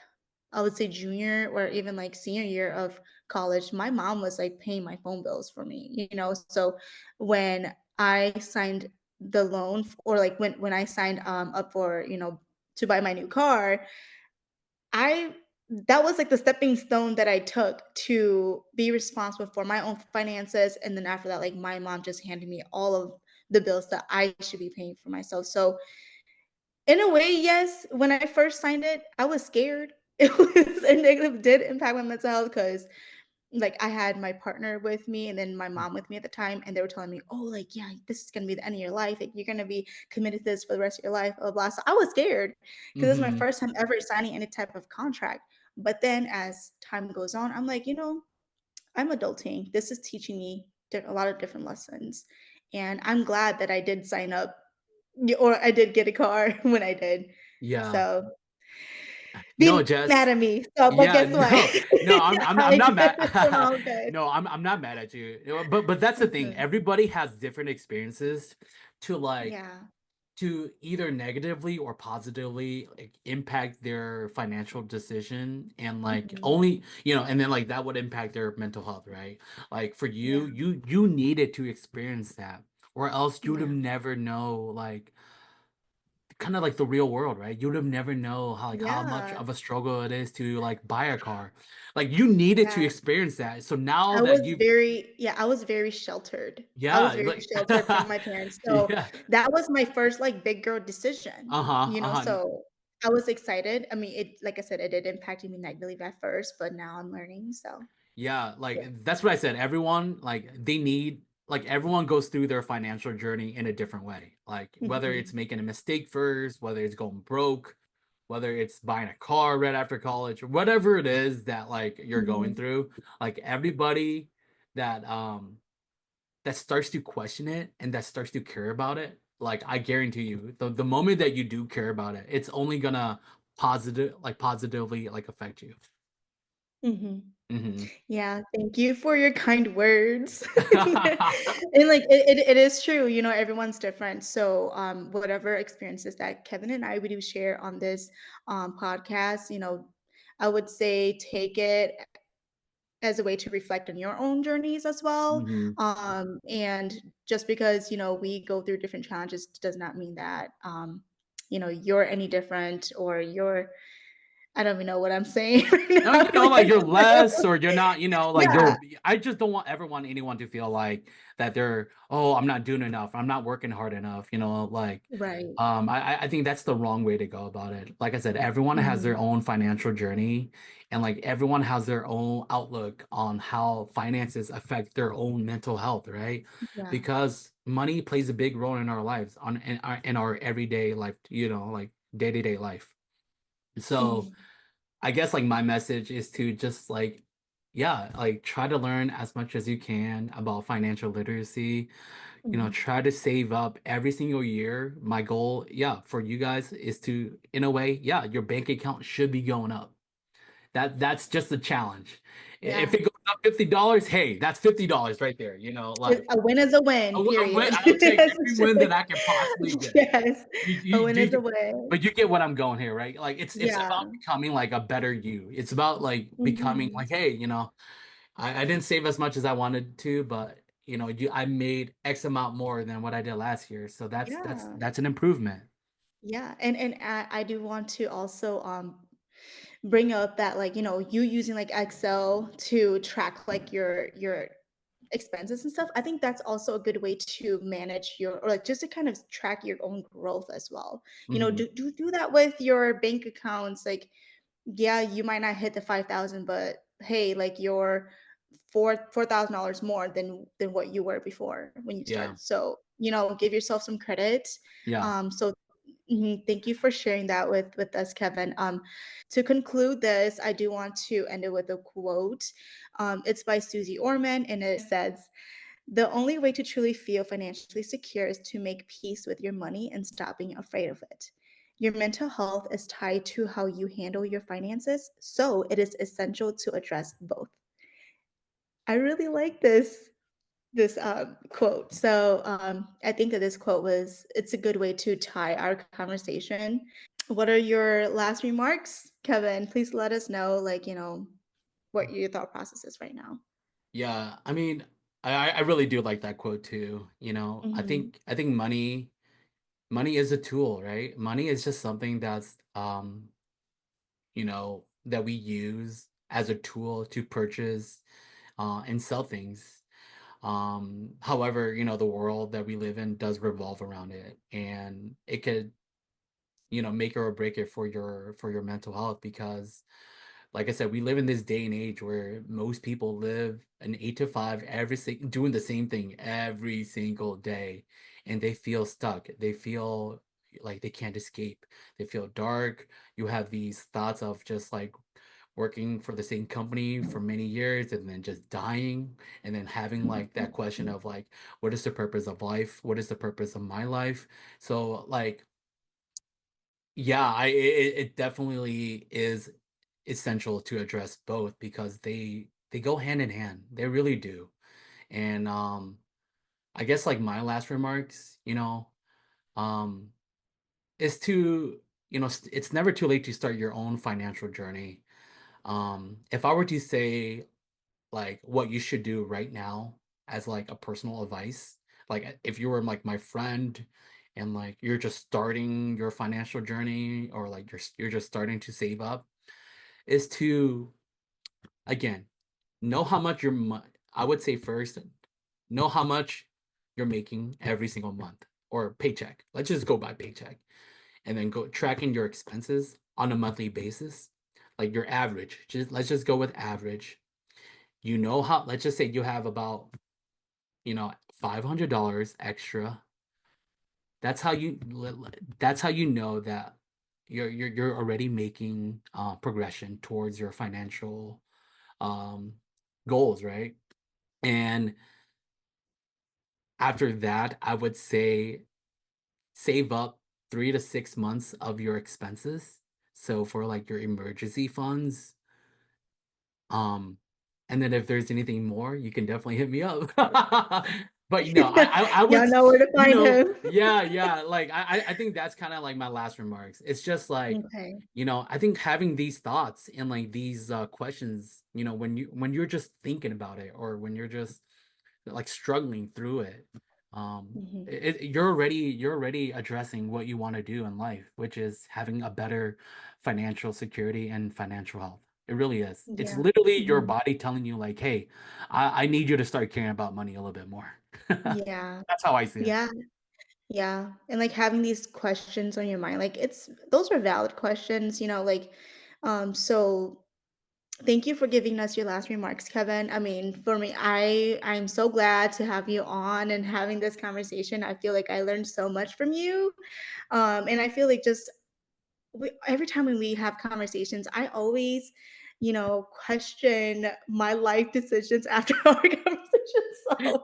I would say junior or even like senior year of college, my mom was like paying my phone bills for me. So when I signed the loan or like when I signed up for, to buy my new car, I that was like the stepping stone that I took to be responsible for my own finances. And then after that, like my mom just handed me all of the bills that I should be paying for myself. So in a way, yes. When I first signed it, I was scared. It was a negative did impact my mental health because, like, I had my partner with me and then my mom with me at the time, and they were telling me, "Oh, like, yeah, this is gonna be the end of your life. Like, you're gonna be committed to this for the rest of your life." Blah blah. So I was scared because this is my Mhm. first time ever signing any type of contract. But then as time goes on, I'm like, I'm adulting. This is teaching me a lot of different lessons, and I'm glad that I did sign up or I did get a car when I did. Yeah. So, No, be mad Jess. at me. So, but Yeah, guess what? no, no, I'm I not did it for my mad. own good. No, I'm not mad at you. But that's the thing. Mhm. Everybody has different experiences to like Yeah. to either negatively or positively like impact their financial decision and like Mhm. only and then like that would impact their mental health, right? Like for you Yeah. you needed to experience that or else you would have Yeah. never know like kind of like the real world, right? You would have never know how much Yeah. of a struggle it is to like buy a car. Like you needed to Yeah. experience that. So now I that was you very yeah, I was very sheltered. I was yeah, very like sheltered from my parents. So, yeah. that was my first, like, big girl decision, Uh-huh. Uh-huh. so I was excited. I mean, it like I said, it did impact me negatively at first, but now I'm learning, so Yeah, yeah. like that's what I said. Everyone like they need. like everyone goes through their financial journey in a different way. Like whether it's Mhm. making a mistake first, whether it's going broke, whether it's buying a car right after college, or whatever it is that like you're going Mhm. through, like everybody that that starts to question it and that starts to care about it, like I guarantee you, the moment that you do care about it, it's only gonna positively like affect you. Mhm. Hmm. Yeah, thank you for your kind words. And, like, it is true, everyone's different, so, whatever experiences that Kevin and I, we do share on this, podcast, I would say take it as a way to reflect on your own journeys as well, Hmm. and just because, we go through different challenges does not mean that, you're any different or you're I don't even know what I'm saying right No, now, like like you're less or you're not, like Yeah, you're I just don't want ever want anyone to feel like that they're, oh, I'm not doing enough, I'm not working hard enough, like right. I think that's the wrong way to go about it. Like I said, everyone has their Mhm. own financial journey and like everyone has their own outlook on how finances affect their own mental health, right? Yeah. Because money plays a big role in our lives on in our everyday life, like day-to-day life. So Mhm. I guess like my message is to just like, yeah, like try to learn as much as you can about financial literacy. Mhm. Try to save up every single year. My goal, yeah, for you guys is to, in a way, yeah, your bank account should be going up. That's just a challenge. If Yeah. it goes up $50, hey, that's $50 right there. Like A win is a win, period. I'll take That's every just win that I can possibly get. Yes. You, A you, win is a you, win. but you get what I'm going here, right? Like it's about Yeah. becoming like a better you. It's about like becoming Mhm. like, hey, I didn't save as much as I wanted to, but I made X amount more than what I did last year. So Yeah. that's an improvement. Yeah, and I do want to also, bring up that, like, you using, like, Excel to track, like, your expenses and stuff. I think that's also a good way to manage your or, like, just to kind of track your own growth as well. Hmm. Do that with your bank accounts, like, yeah, you might not hit the 5,000, but hey, like you're $4,000 more than what you were before when you Yeah. started. So, give yourself some credit. Yeah. So thank you for sharing that with us, Kevin. To conclude this, I do want to end it with a quote. It's by Susie Orman, and it says, "The only way to truly feel financially secure is to make peace with your money and stop being afraid of it. Your mental health is tied to how you handle your finances, so it is essential to address both." I really like this quote. So I think that this quote it's a good way to tie our conversation. What are your last remarks, Kevin? Please let us know, like, what your thought process is right now. Yeah. I mean, I really do like that quote too. Hmm. I think money is a tool, right? Money is just something that's that we use as a tool to purchase and sell things. However, the world that we live in does revolve around it, and it could, make it or break it for your mental health because, like I said, we live in this day and age where most people live an 8 to 5 doing the same thing every single day, and they feel stuck. They feel like they can't escape. They feel dark. You have these thoughts of just like working for the same company for many years and then just dying and then having like that question of like, what is the purpose of life? What is the purpose of my life? So like, yeah, it definitely is essential to address both because they go hand in hand. They really do. And I guess like my last remarks, um is to, it's never too late to start your own financial journey. If I were to say like what you should do right now as like a personal advice, like if you were like my friend and like you're just starting your financial journey or like you're just starting to save up, is to, again, know how much I would say first, know how much you're making every single month or paycheck. Let's just go by paycheck and then go tracking your expenses on a monthly basis, like your average. Let's just go with average. Let's just say you have about, $500 extra. That's how you know that you're already making progression towards your financial um goals, right? And after that, I would say save up 3 to 6 months of your expenses. So for like your emergency funds, um, and then if there's anything more, you can definitely hit me up. But I would, Y'all know where to find him. yeah, yeah. Like I think that's kind of like my last remarks. It's just like, Okay. I think having these thoughts and like these questions, when you're just thinking about it, or when you're just like struggling through it, Mhm. you're already addressing what you want to do in life, which is having a better financial security and financial health. It really is. It's Yeah. literally your Mhm. body telling you like, hey, I need you to start caring about money a little bit more. Yeah. That's how I see it. Yeah. Yeah. And like having these questions on your mind, like it's those are valid questions, like so thank you for giving us your last remarks, Kevin. I mean, for me, I'm so glad to have you on and having this conversation. I feel like I learned so much from you. And I feel like just every time when we have conversations, I always, question my life decisions after our conversation. So,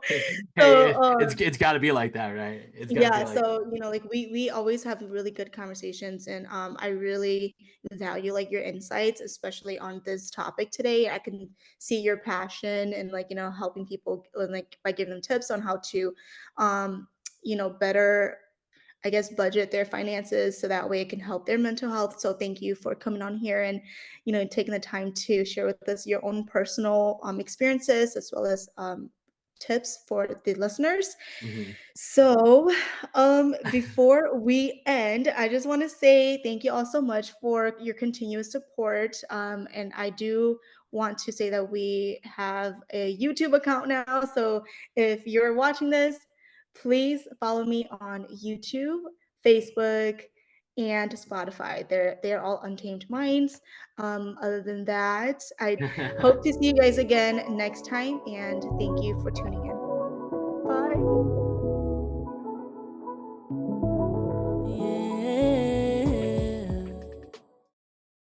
Hey, so it's got to be like that, right? It's got to be yeah, like so, like we always have really good conversations and I really value like your insights, especially on this topic today. I can see your passion and like, helping people like by giving them tips on how to better I guess budget their finances so that way it can help their mental health. So thank you for coming on here and taking the time to share with us your own personal experiences as well as tips for the listeners. Mhm. So, before we end, I just want to say thank you all so much for your continuous support. And I do want to say that we have a YouTube account now. So, if you're watching this, please follow me on YouTube, Facebook, and Spotify. They're all Untamed Minds. Other than that, I hope to see you guys again next time. And thank you for tuning in. Bye.